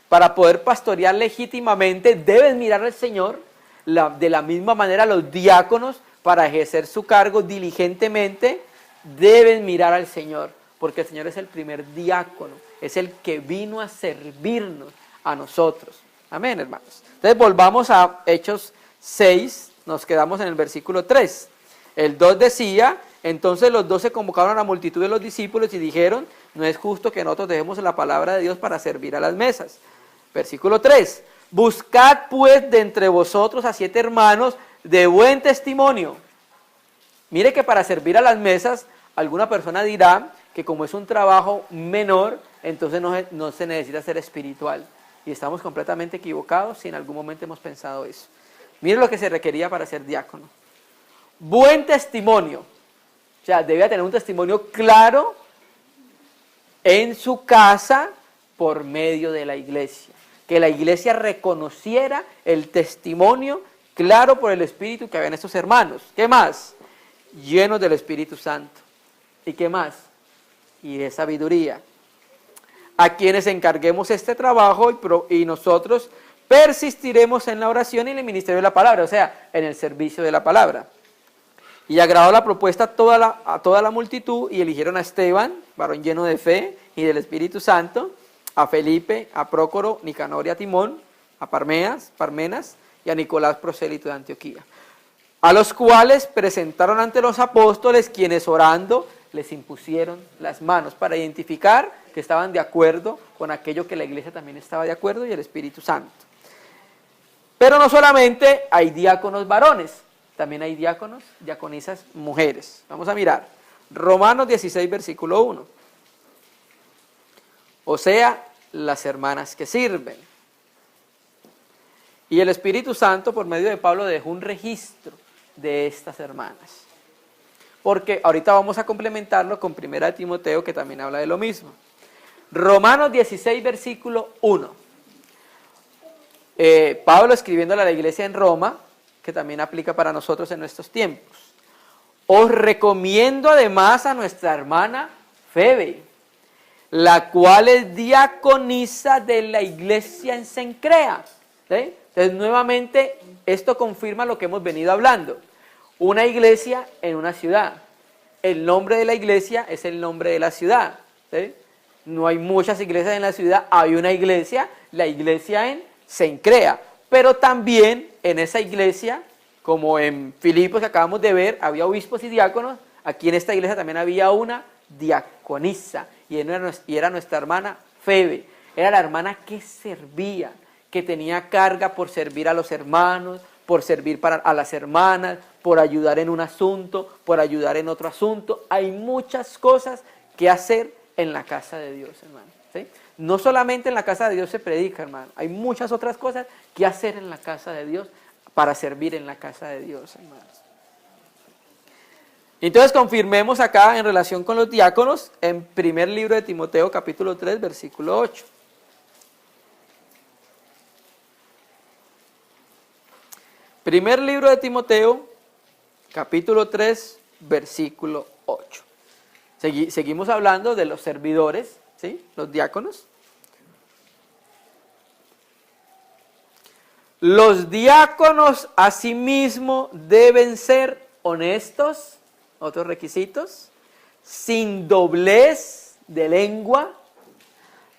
para poder pastorear legítimamente, deben mirar al Señor, de la misma manera los diáconos, para ejercer su cargo diligentemente, deben mirar al Señor, porque el Señor es el primer diácono, es el que vino a servirnos a nosotros. Amén, hermanos. Entonces volvamos a Hechos 6, nos quedamos en el versículo 3. El 2 decía, entonces los 12 convocaron a la multitud de los discípulos y dijeron, no es justo que nosotros dejemos la palabra de Dios para servir a las mesas. Versículo 3, buscad pues de entre vosotros a 7 hermanos de buen testimonio. Mire que para servir a las mesas, alguna persona dirá que como es un trabajo menor, entonces no se necesita ser espiritual. Y estamos completamente equivocados si en algún momento hemos pensado eso. Mire lo que se requería para ser diácono. Buen testimonio. O sea, debía tener un testimonio claro en su casa por medio de la iglesia. Que la iglesia reconociera el testimonio claro por el Espíritu que habían estos hermanos. ¿Qué más? Llenos del Espíritu Santo. ¿Y qué más? Y de sabiduría. A quienes encarguemos este trabajo y nosotros persistiremos en la oración y en el ministerio de la palabra, o sea, en el servicio de la palabra. Y agradó la propuesta a toda la multitud y eligieron a Esteban, varón lleno de fe y del Espíritu Santo, a Felipe, a Prócoro, Nicanor y a Timón, a Parmenas y a Nicolás prosélito de Antioquía, a los cuales presentaron ante los apóstoles, quienes orando les impusieron las manos para identificar que estaban de acuerdo con aquello que la iglesia también estaba de acuerdo y el Espíritu Santo. Pero no solamente hay diáconos varones, también hay diaconisas mujeres. Vamos a mirar Romanos 16, versículo 1. O sea, las hermanas que sirven. Y el Espíritu Santo, por medio de Pablo, dejó un registro de estas hermanas. Porque ahorita vamos a complementarlo con 1 Timoteo, que también habla de lo mismo. Romanos 16, versículo 1. Pablo escribiéndole a la iglesia en Roma, que también aplica para nosotros en nuestros tiempos. Os recomiendo además a nuestra hermana Febe, la cual es diaconisa de la iglesia en Cencrea. ¿Sí? Entonces, nuevamente, esto confirma lo que hemos venido hablando. Una iglesia en una ciudad. El nombre de la iglesia es el nombre de la ciudad. ¿Sí? No hay muchas iglesias en la ciudad, hay una iglesia, la iglesia en Cencrea. Pero también en esa iglesia, como en Filipos que acabamos de ver, había obispos y diáconos. Aquí en esta iglesia también había una diaconisa y era nuestra hermana Febe. Era la hermana que servía, que tenía carga por servir a los hermanos, por servir a las hermanas, por ayudar en un asunto, por ayudar en otro asunto. Hay muchas cosas que hacer en la casa de Dios, hermano. ¿Sí? No solamente en la casa de Dios se predica, hermano. Hay muchas otras cosas que hacer en la casa de Dios para servir en la casa de Dios, hermanos. Entonces confirmemos acá en relación con los diáconos en primer libro de Timoteo capítulo 3 versículo 8. Primer libro de Timoteo capítulo 3 versículo 8. Seguimos hablando de los servidores, ¿sí? Los diáconos. Los diáconos asimismo deben ser honestos, otros requisitos, sin doblez de lengua,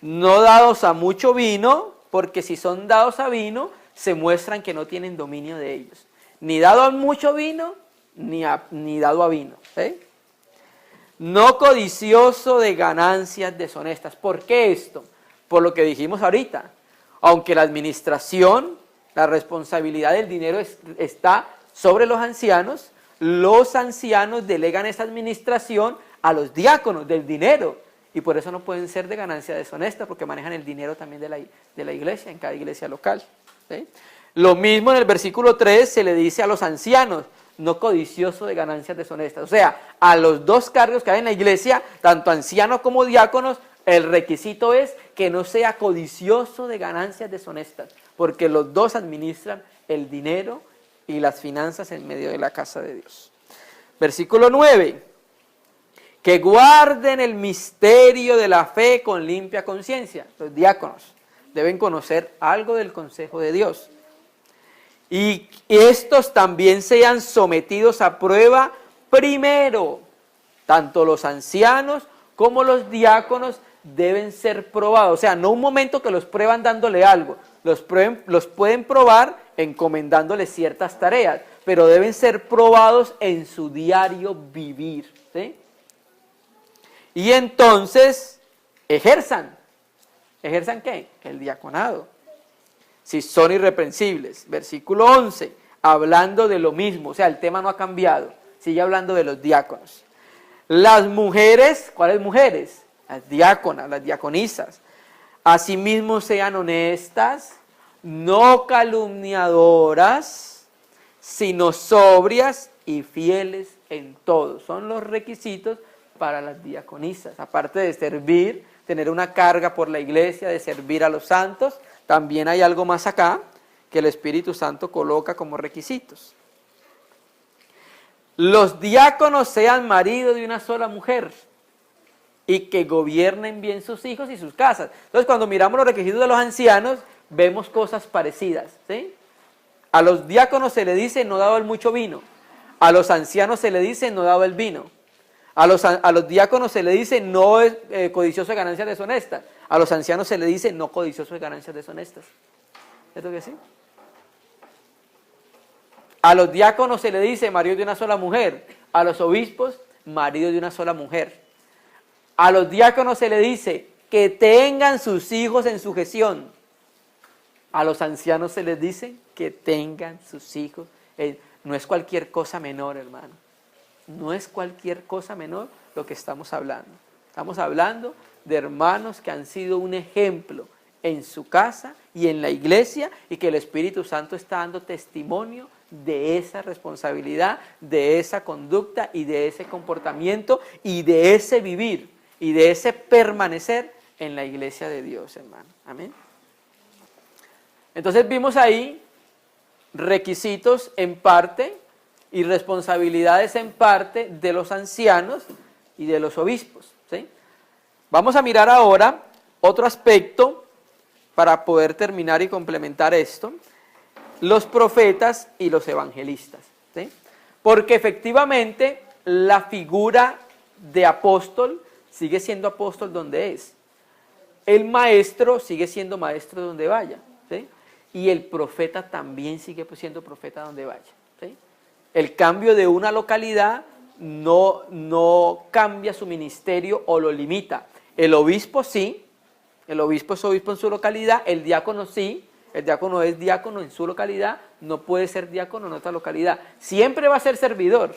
no dados a mucho vino, porque si son dados a vino, se muestran que no tienen dominio de ellos. Ni dado a mucho vino, ni dado a vino. ¿Sí? No codicioso de ganancias deshonestas. ¿Por qué esto? Por lo que dijimos ahorita. Aunque la administración, la responsabilidad del dinero está sobre los ancianos delegan esa administración a los diáconos del dinero. Y por eso no pueden ser de ganancia deshonesta, porque manejan el dinero también de la iglesia, en cada iglesia local. ¿Sí? Lo mismo en el versículo 3 se le dice a los ancianos, no codicioso de ganancias deshonestas. O sea, a los dos cargos que hay en la iglesia, tanto ancianos como diáconos, el requisito es que no sea codicioso de ganancias deshonestas, porque los dos administran el dinero y las finanzas en medio de la casa de Dios. Versículo 9, que guarden el misterio de la fe con limpia conciencia. Los diáconos deben conocer algo del consejo de Dios. Y estos también sean sometidos a prueba primero. Tanto los ancianos como los diáconos deben ser probados. O sea, no un momento que los prueban dándole algo. Los pueden probar encomendándoles ciertas tareas, pero deben ser probados en su diario vivir. ¿Sí? Y entonces ejerzan. ¿Ejerzan qué? El diaconado. Si son irreprensibles. Versículo 11, hablando de lo mismo, o sea, el tema no ha cambiado, sigue hablando de los diáconos. Las mujeres, ¿cuáles mujeres? Las diáconas, las diaconisas. Asimismo sean honestas, no calumniadoras, sino sobrias y fieles en todo. Son los requisitos para las diaconisas. Aparte de servir, tener una carga por la iglesia, de servir a los santos, también hay algo más acá que el Espíritu Santo coloca como requisitos. Los diáconos sean maridos de una sola mujer y que gobiernen bien sus hijos y sus casas. Entonces, cuando miramos los requisitos de los ancianos, vemos cosas parecidas. ¿Sí? A los diáconos se le dice no dado el mucho vino. A los ancianos se le dice no dado el vino. A los diáconos se le dice no es codicioso de ganancias deshonestas. A los ancianos se le dice no codicioso de ganancias deshonestas. ¿Cierto que sí? A los diáconos se le dice marido de una sola mujer. A los obispos, marido de una sola mujer. A los diáconos se le dice que tengan sus hijos en sujeción. A los ancianos se les dice que tengan sus hijos. No es cualquier cosa menor, hermano. No es cualquier cosa menor lo que estamos hablando. Estamos hablando de hermanos que han sido un ejemplo en su casa y en la iglesia y que el Espíritu Santo está dando testimonio de esa responsabilidad, de esa conducta y de ese comportamiento y de ese vivir y de ese permanecer en la iglesia de Dios, hermano. Amén. Entonces vimos ahí requisitos en parte y responsabilidades en parte de los ancianos y de los obispos. ¿Sí? Vamos a mirar ahora otro aspecto para poder terminar y complementar esto. Los profetas y los evangelistas. ¿Sí? Porque efectivamente la figura de apóstol sigue siendo apóstol donde es. El maestro sigue siendo maestro donde vaya. ¿Sí? Y el profeta también sigue siendo profeta donde vaya. ¿Sí? El cambio de una localidad no cambia su ministerio o lo limita. El obispo sí, El obispo es obispo en su localidad, el diácono sí, el diácono es diácono en su localidad, no puede ser diácono en otra localidad. Siempre va a ser servidor,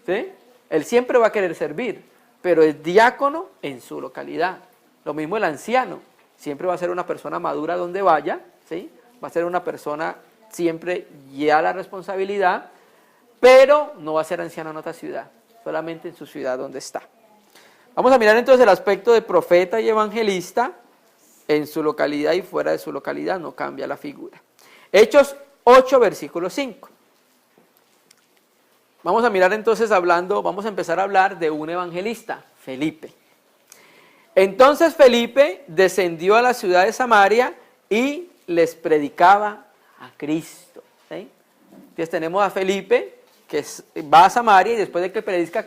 ¿sí? Él siempre va a querer servir, pero es diácono en su localidad. Lo mismo el anciano, siempre va a ser una persona madura donde vaya, ¿sí? Va a ser una persona siempre ya la responsabilidad, pero no va a ser anciano en otra ciudad, solamente en su ciudad donde está. Vamos a mirar entonces el aspecto de profeta y evangelista en su localidad y fuera de su localidad, no cambia la figura. Hechos 8, versículo 5. Vamos a mirar entonces vamos a empezar a hablar de un evangelista, Felipe. Entonces Felipe descendió a la ciudad de Samaria y les predicaba a Cristo. ¿Sí? Entonces tenemos a Felipe que va a Samaria y después de que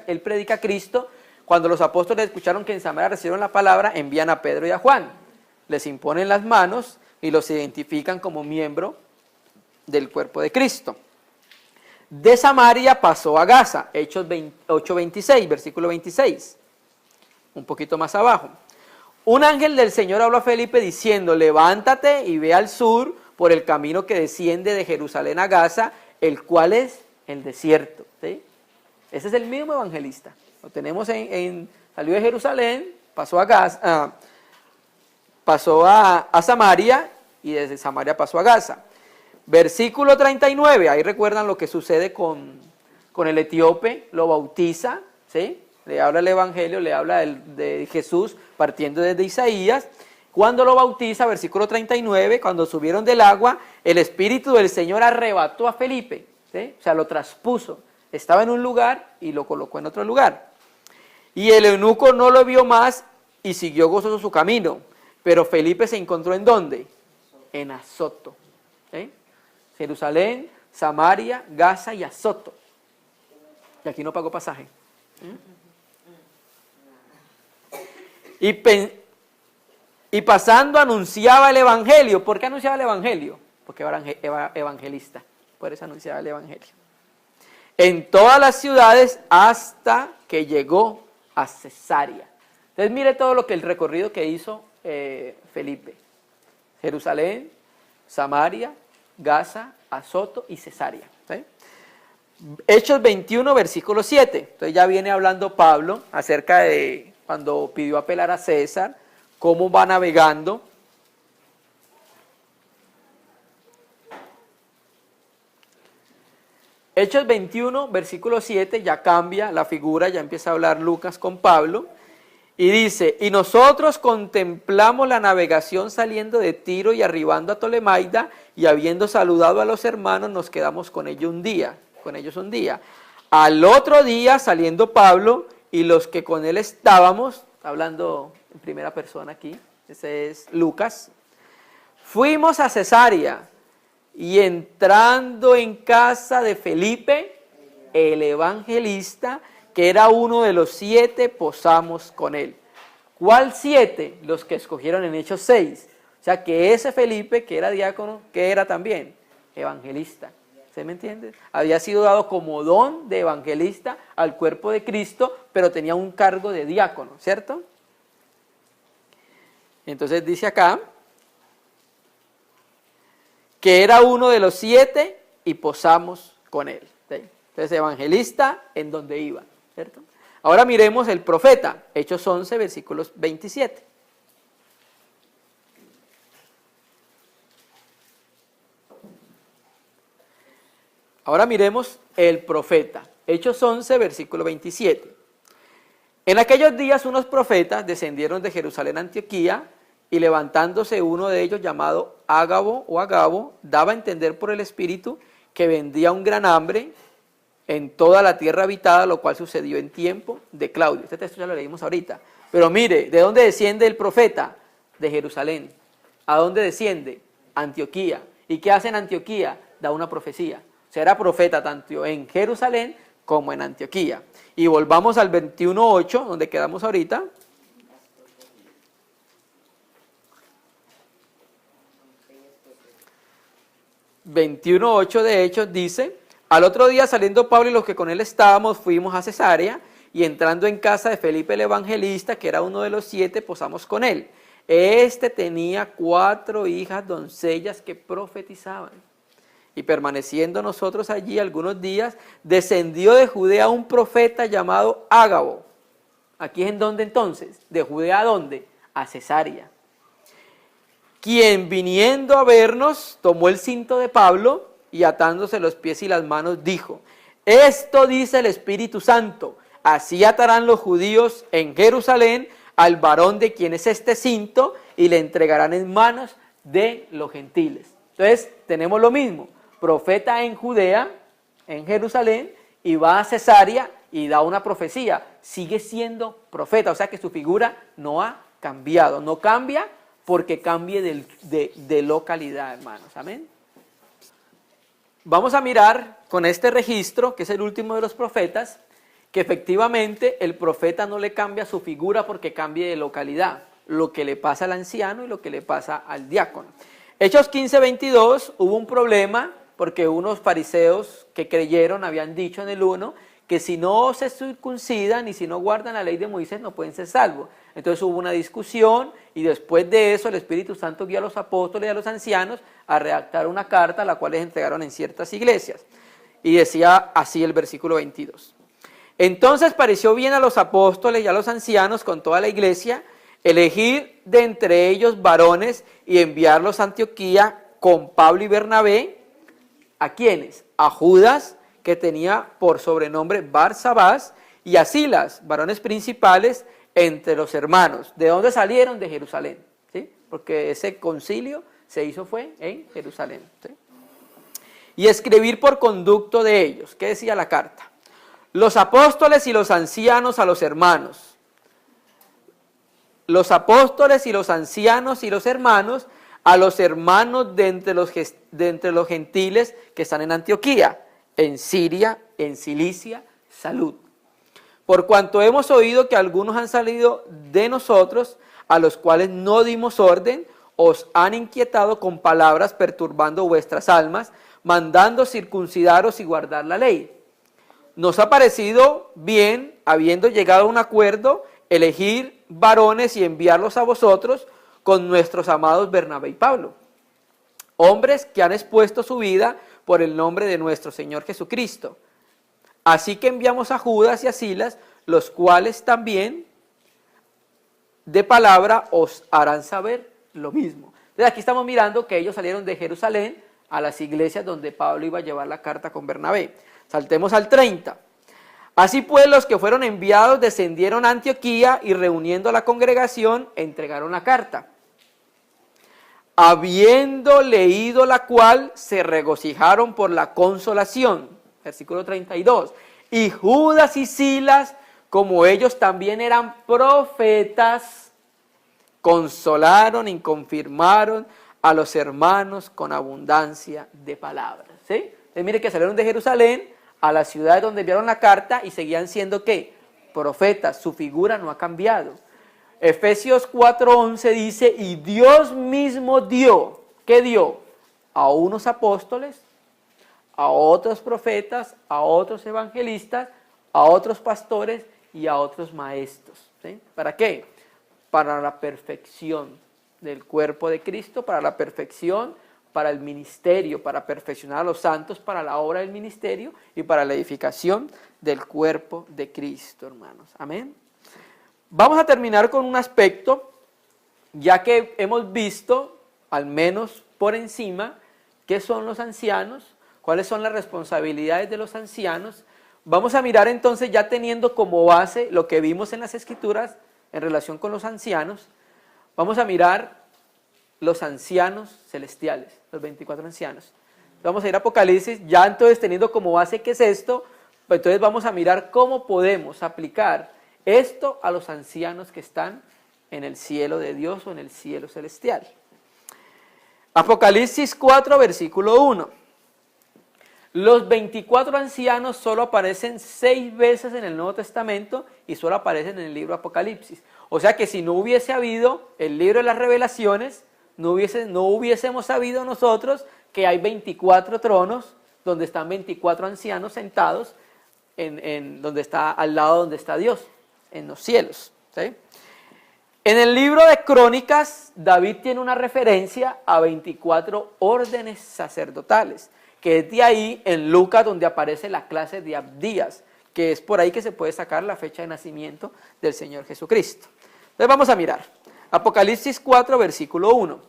él predica a Cristo, cuando los apóstoles escucharon que en Samaria recibieron la palabra, envían a Pedro y a Juan. Les imponen las manos y los identifican como miembro del cuerpo de Cristo. De Samaria pasó a Gaza, Hechos 8:26, versículo 26. Un poquito más abajo. Un ángel del Señor habló a Felipe diciendo, levántate y ve al sur por el camino que desciende de Jerusalén a Gaza, el cual es el desierto. ¿Sí? Ese es el mismo evangelista. Lo tenemos salió de Jerusalén, pasó a Gaza, pasó a Samaria y desde Samaria pasó a Gaza. Versículo 39, ahí recuerdan lo que sucede con el etíope, lo bautiza, ¿sí? Le habla el evangelio, le habla de Jesús partiendo desde Isaías. Cuando lo bautiza, versículo 39, cuando subieron del agua, el Espíritu del Señor arrebató a Felipe, ¿sí? O sea, lo traspuso. Estaba en un lugar y lo colocó en otro lugar. Y el eunuco no lo vio más y siguió gozoso su camino. Pero Felipe se encontró ¿en dónde? En Azoto. ¿Sí? Jerusalén, Samaria, Gaza y Azoto. Y aquí no pagó pasaje. Y pasando anunciaba el evangelio. ¿Por qué anunciaba el evangelio? Porque era evangelista. Por eso anunciaba el evangelio. En todas las ciudades hasta que llegó a Cesarea. Entonces mire todo lo que el recorrido que hizo Felipe. Jerusalén, Samaria, Gaza, Azoto y Cesarea. ¿Sí? Hechos 21, versículo 7. Entonces ya viene hablando Pablo acerca de cuando pidió apelar a César, cómo va navegando. Hechos 21, versículo 7, ya cambia la figura, ya empieza a hablar Lucas con Pablo, y dice, y nosotros contemplamos la navegación saliendo de Tiro y arribando a Tolemaida, y habiendo saludado a los hermanos, nos quedamos con ellos un día. Al otro día, saliendo Pablo, y los que con él estábamos, hablando en primera persona aquí, ese es Lucas, fuimos a Cesarea, y entrando en casa de Felipe, el evangelista, que era uno de los 7, posamos con él. ¿Cuál 7? Los que escogieron en Hechos 6. O sea que ese Felipe, que era diácono, que era también evangelista. ¿Se me entiende? Había sido dado como don de evangelista al cuerpo de Cristo, pero tenía un cargo de diácono, ¿cierto? Entonces dice acá, que era uno de los 7 y posamos con él. ¿Sí? Entonces, evangelista en donde iba, ¿cierto? Ahora miremos el profeta, Hechos 11, versículos 27. Ahora miremos el profeta, Hechos 11, versículo 27. En aquellos días unos profetas descendieron de Jerusalén a Antioquía, y levantándose uno de ellos llamado Agabo, daba a entender por el Espíritu que vendría un gran hambre en toda la tierra habitada, lo cual sucedió en tiempo de Claudio. Este texto ya lo leímos ahorita. Pero mire, ¿de dónde desciende el profeta? De Jerusalén. ¿A dónde desciende? Antioquía. ¿Y qué hace en Antioquía? Da una profecía. O sea, era profeta tanto en Jerusalén como en Antioquía. Y volvamos al 21:8, donde quedamos ahorita. 21:8 de Hechos dice, al otro día saliendo Pablo y los que con él estábamos, fuimos a Cesarea, y entrando en casa de Felipe el evangelista, que era uno de los 7, posamos con él. Este tenía 4 hijas doncellas que profetizaban. Y permaneciendo nosotros allí algunos días, descendió de Judea un profeta llamado Ágabo. ¿Aquí es en dónde entonces? ¿De Judea a dónde? A Cesarea. Quien viniendo a vernos, tomó el cinto de Pablo y atándose los pies y las manos, dijo: esto dice el Espíritu Santo, así atarán los judíos en Jerusalén al varón de quien es este cinto y le entregarán en manos de los gentiles. Entonces tenemos lo mismo, profeta en Judea, en Jerusalén, y va a Cesarea y da una profecía, sigue siendo profeta, o sea que su figura no ha cambiado, no cambia porque cambie de localidad, hermanos, amén. Vamos a mirar con este registro, que es el último de los profetas, que efectivamente el profeta no le cambia su figura porque cambie de localidad, lo que le pasa al anciano y lo que le pasa al diácono. Hechos 15:22, hubo un problema porque unos fariseos que creyeron habían dicho en el 1 que si no se circuncidan y si no guardan la ley de Moisés no pueden ser salvos. Entonces hubo una discusión y después de eso el Espíritu Santo guió a los apóstoles y a los ancianos a redactar una carta, la cual les entregaron en ciertas iglesias. Y decía así el versículo 22. Entonces pareció bien a los apóstoles y a los ancianos con toda la iglesia elegir de entre ellos varones y enviarlos a Antioquía con Pablo y Bernabé. ¿A quiénes? A Judas, que tenía por sobrenombre Barsabás, y a Silas, varones principales entre los hermanos. ¿De dónde salieron? De Jerusalén, ¿sí? Porque ese concilio se hizo fue en Jerusalén, ¿sí? Y escribir por conducto de ellos. ¿Qué decía la carta? Los apóstoles y los ancianos a los hermanos. Los apóstoles y los ancianos y los hermanos a los hermanos de entre los gentiles que están en Antioquía, en Siria, en Cilicia, salud. Por cuanto hemos oído que algunos han salido de nosotros, a los cuales no dimos orden, os han inquietado con palabras perturbando vuestras almas, mandando circuncidaros y guardar la ley. Nos ha parecido bien, habiendo llegado a un acuerdo, elegir varones y enviarlos a vosotros con nuestros amados Bernabé y Pablo, hombres que han expuesto su vida por el nombre de nuestro Señor Jesucristo. Así que enviamos a Judas y a Silas, los cuales también de palabra os harán saber lo mismo. Entonces aquí estamos mirando que ellos salieron de Jerusalén a las iglesias donde Pablo iba a llevar la carta con Bernabé. Saltemos al 30. Así pues los que fueron enviados descendieron a Antioquía y reuniendo a la congregación entregaron la carta. Habiendo leído la cual se regocijaron por la consolación. Versículo 32. Y Judas y Silas, como ellos también eran profetas, consolaron y confirmaron a los hermanos con abundancia de palabras. ¿Sí? Entonces mire que salieron de Jerusalén a la ciudad donde enviaron la carta y seguían siendo ¿qué? Profetas. Su figura no ha cambiado. Efesios 4:11 dice, y Dios mismo dio, ¿qué dio? A unos apóstoles, a otros profetas, a otros evangelistas, a otros pastores y a otros maestros. ¿Sí? ¿Para qué? Para la perfección del cuerpo de Cristo, para la perfección, para el ministerio, para perfeccionar a los santos, para la obra del ministerio y para la edificación del cuerpo de Cristo, hermanos. Amén. Vamos a terminar con un aspecto, ya que hemos visto, al menos por encima, qué son los ancianos, cuáles son las responsabilidades de los ancianos. Vamos a mirar entonces, ya teniendo como base lo que vimos en las Escrituras en relación con los ancianos, vamos a mirar los ancianos celestiales, los 24 ancianos. Vamos a ir a Apocalipsis, ya entonces teniendo como base qué es esto, pues entonces vamos a mirar cómo podemos aplicar esto a los ancianos que están en el cielo de Dios o en el cielo celestial. Apocalipsis 4, versículo 1. Los 24 ancianos solo aparecen 6 veces en el Nuevo Testamento y solo aparecen en el libro Apocalipsis. O sea que si no hubiese habido el libro de las revelaciones, no hubiésemos sabido nosotros que hay 24 tronos donde están 24 ancianos sentados donde está, al lado donde está Dios, en los cielos. ¿Sí? En el libro de Crónicas, David tiene una referencia a 24 órdenes sacerdotales, que es de ahí en Lucas donde aparece la clase de Abdías, que es por ahí que se puede sacar la fecha de nacimiento del Señor Jesucristo. Entonces vamos a mirar. Apocalipsis 4, versículo 1.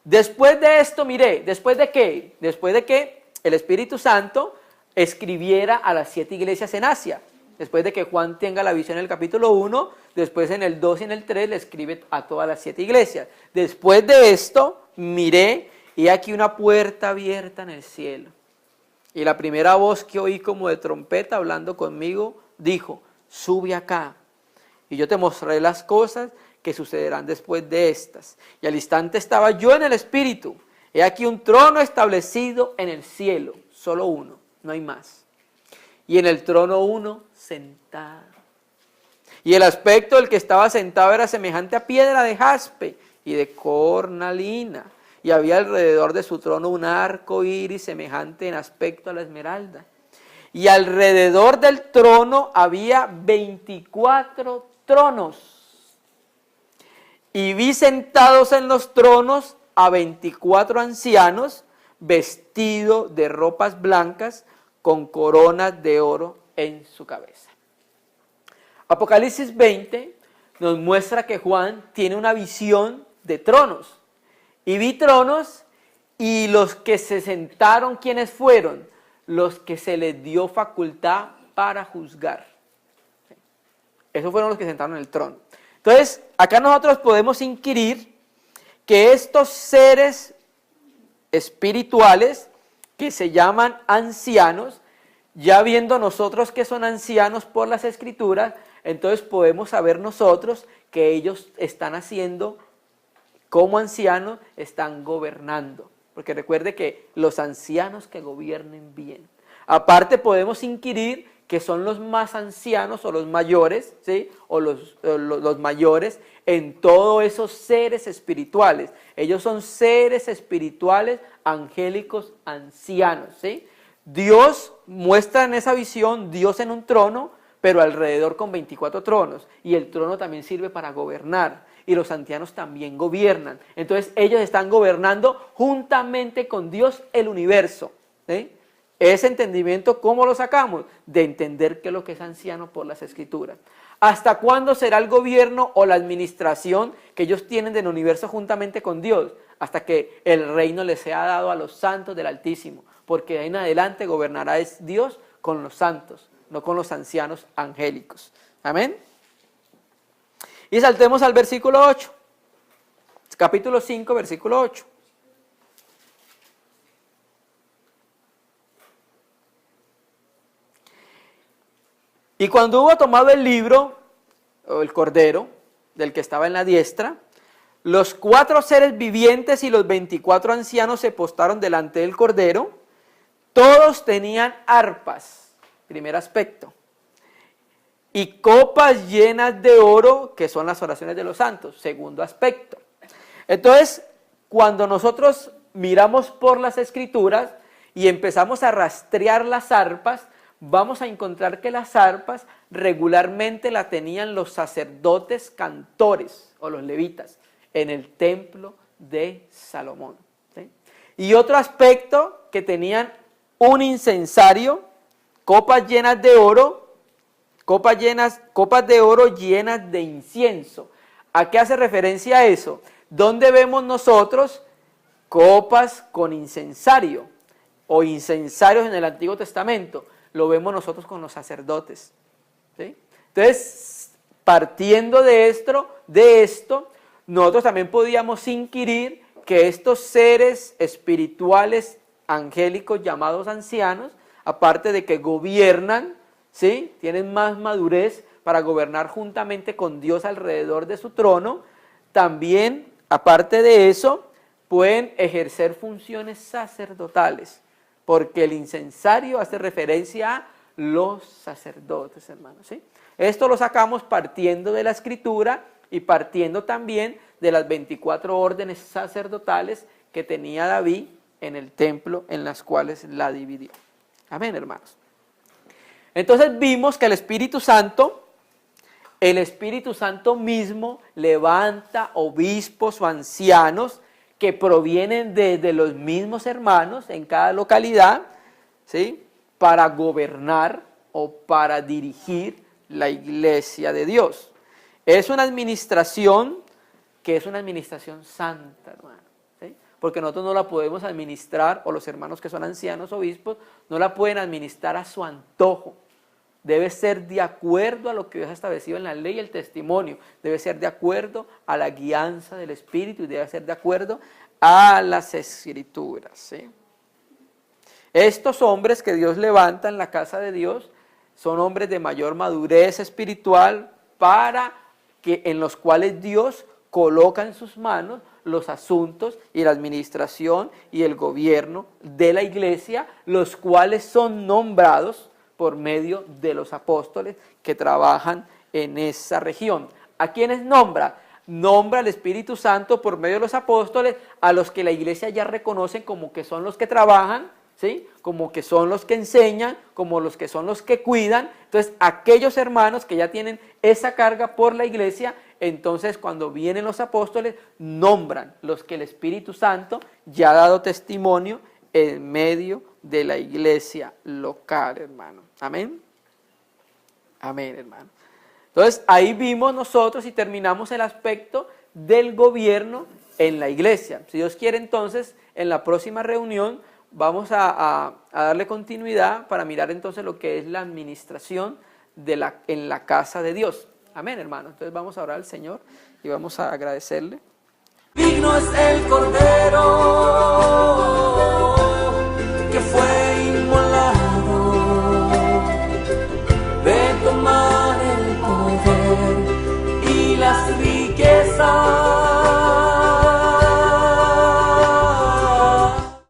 Después de esto miré, ¿después de qué? Después de que el Espíritu Santo escribiera a las 7 iglesias en Asia. Después de que Juan tenga la visión en el capítulo 1, después en el 2 y en el 3 le escribe a todas las 7 iglesias. Después de esto miré y aquí una puerta abierta en el cielo. Y la primera voz que oí como de trompeta hablando conmigo dijo, sube acá y yo te mostraré las cosas que sucederán después de estas. Y al instante estaba yo en el Espíritu. He aquí un trono establecido en el cielo, solo uno, no hay más. Y en el trono uno sentado. Y el aspecto del que estaba sentado era semejante a piedra de jaspe y de cornalina. Y había alrededor de su trono un arco iris semejante en aspecto a la esmeralda. Y alrededor del trono había 24 tronos. Y vi sentados en los tronos a 24 ancianos vestidos de ropas blancas con coronas de oro en su cabeza. Apocalipsis 20 nos muestra que Juan tiene una visión de tronos. Y vi tronos y los que se sentaron, ¿quiénes fueron? Los que se les dio facultad para juzgar. Esos fueron los que se sentaron en el trono. Entonces, acá nosotros podemos inquirir que estos seres espirituales que se llaman ancianos, ya viendo nosotros que son ancianos por las Escrituras, entonces podemos saber nosotros que ellos están haciendo, como ancianos, están gobernando. Porque recuerde que los ancianos que gobiernen bien. Aparte podemos inquirir que son los más ancianos o los mayores, ¿sí? O los mayores en todos esos seres espirituales. Ellos son seres espirituales, angélicos, ancianos, ¿sí? Dios muestra en esa visión, Dios en un trono, pero alrededor con 24 tronos. Y el trono también sirve para gobernar. Y los ancianos también gobiernan. Entonces ellos están gobernando juntamente con Dios el universo, ¿sí? Ese entendimiento, ¿cómo lo sacamos? De entender qué es lo que es anciano por las Escrituras. ¿Hasta cuándo será el gobierno o la administración que ellos tienen del universo juntamente con Dios? Hasta que el reino les sea dado a los santos del Altísimo. Porque de ahí en adelante gobernará es Dios con los santos, no con los ancianos angélicos. Amén. Y saltemos al versículo 8. Capítulo 5, versículo 8. Y cuando hubo tomado el libro, o el cordero, del que estaba en la diestra, los 4 seres vivientes y los 24 ancianos se postraron delante del cordero. Todos tenían arpas, primer aspecto, y copas llenas de oro, que son las oraciones de los santos, segundo aspecto. Entonces, cuando nosotros miramos por las Escrituras y empezamos a rastrear las arpas, vamos a encontrar que las arpas regularmente la tenían los sacerdotes cantores o los levitas en el templo de Salomón, ¿sí? Y otro aspecto, que tenían un incensario, copas llenas de oro, copas de oro llenas de incienso. ¿A qué hace referencia eso? ¿Dónde vemos nosotros copas con incensario o incensarios en el Antiguo Testamento? Lo vemos nosotros con los sacerdotes, ¿sí? Entonces, partiendo de esto, nosotros también podíamos inquirir que estos seres espirituales angélicos llamados ancianos, aparte de que gobiernan, ¿sí? Tienen más madurez para gobernar juntamente con Dios alrededor de su trono, también, aparte de eso, pueden ejercer funciones sacerdotales. Porque el incensario hace referencia a los sacerdotes, hermanos, ¿sí? Esto lo sacamos partiendo de la Escritura y partiendo también de las 24 órdenes sacerdotales que tenía David en el templo, en las cuales la dividió. Amén, hermanos. Entonces vimos que el Espíritu Santo el Espíritu Santo mismo levanta obispos o ancianos que provienen de los mismos hermanos en cada localidad, ¿sí?, para gobernar o para dirigir la iglesia de Dios. Es una administración que es una administración santa, hermano, ¿sí? Porque nosotros no la podemos administrar, o los hermanos que son ancianos, obispos, no la pueden administrar a su antojo. Debe ser de acuerdo a lo que Dios ha establecido en la ley y el testimonio. Debe ser de acuerdo a la guianza del Espíritu y debe ser de acuerdo a las Escrituras, ¿sí? Estos hombres que Dios levanta en la casa de Dios son hombres de mayor madurez espiritual en los cuales Dios coloca en sus manos los asuntos y la administración y el gobierno de la iglesia, los cuales son nombrados por medio de los apóstoles que trabajan en esa región. ¿A quiénes nombra? Nombra al Espíritu Santo por medio de los apóstoles, a los que la iglesia ya reconoce como que son los que trabajan, ¿sí?, como que son los que enseñan, como los que son los que cuidan. Entonces, aquellos hermanos que ya tienen esa carga por la iglesia, entonces cuando vienen los apóstoles, nombran los que el Espíritu Santo ya ha dado testimonio en medio de la iglesia local, hermano. Amén. Amén, hermano. Entonces, ahí vimos nosotros y terminamos el aspecto del gobierno en la iglesia. Si Dios quiere, entonces, en la próxima reunión vamos a darle continuidad para mirar entonces lo que es la administración en la casa de Dios. Amén, hermano. Entonces vamos a orar al Señor y vamos a agradecerle. Digno es el Cordero.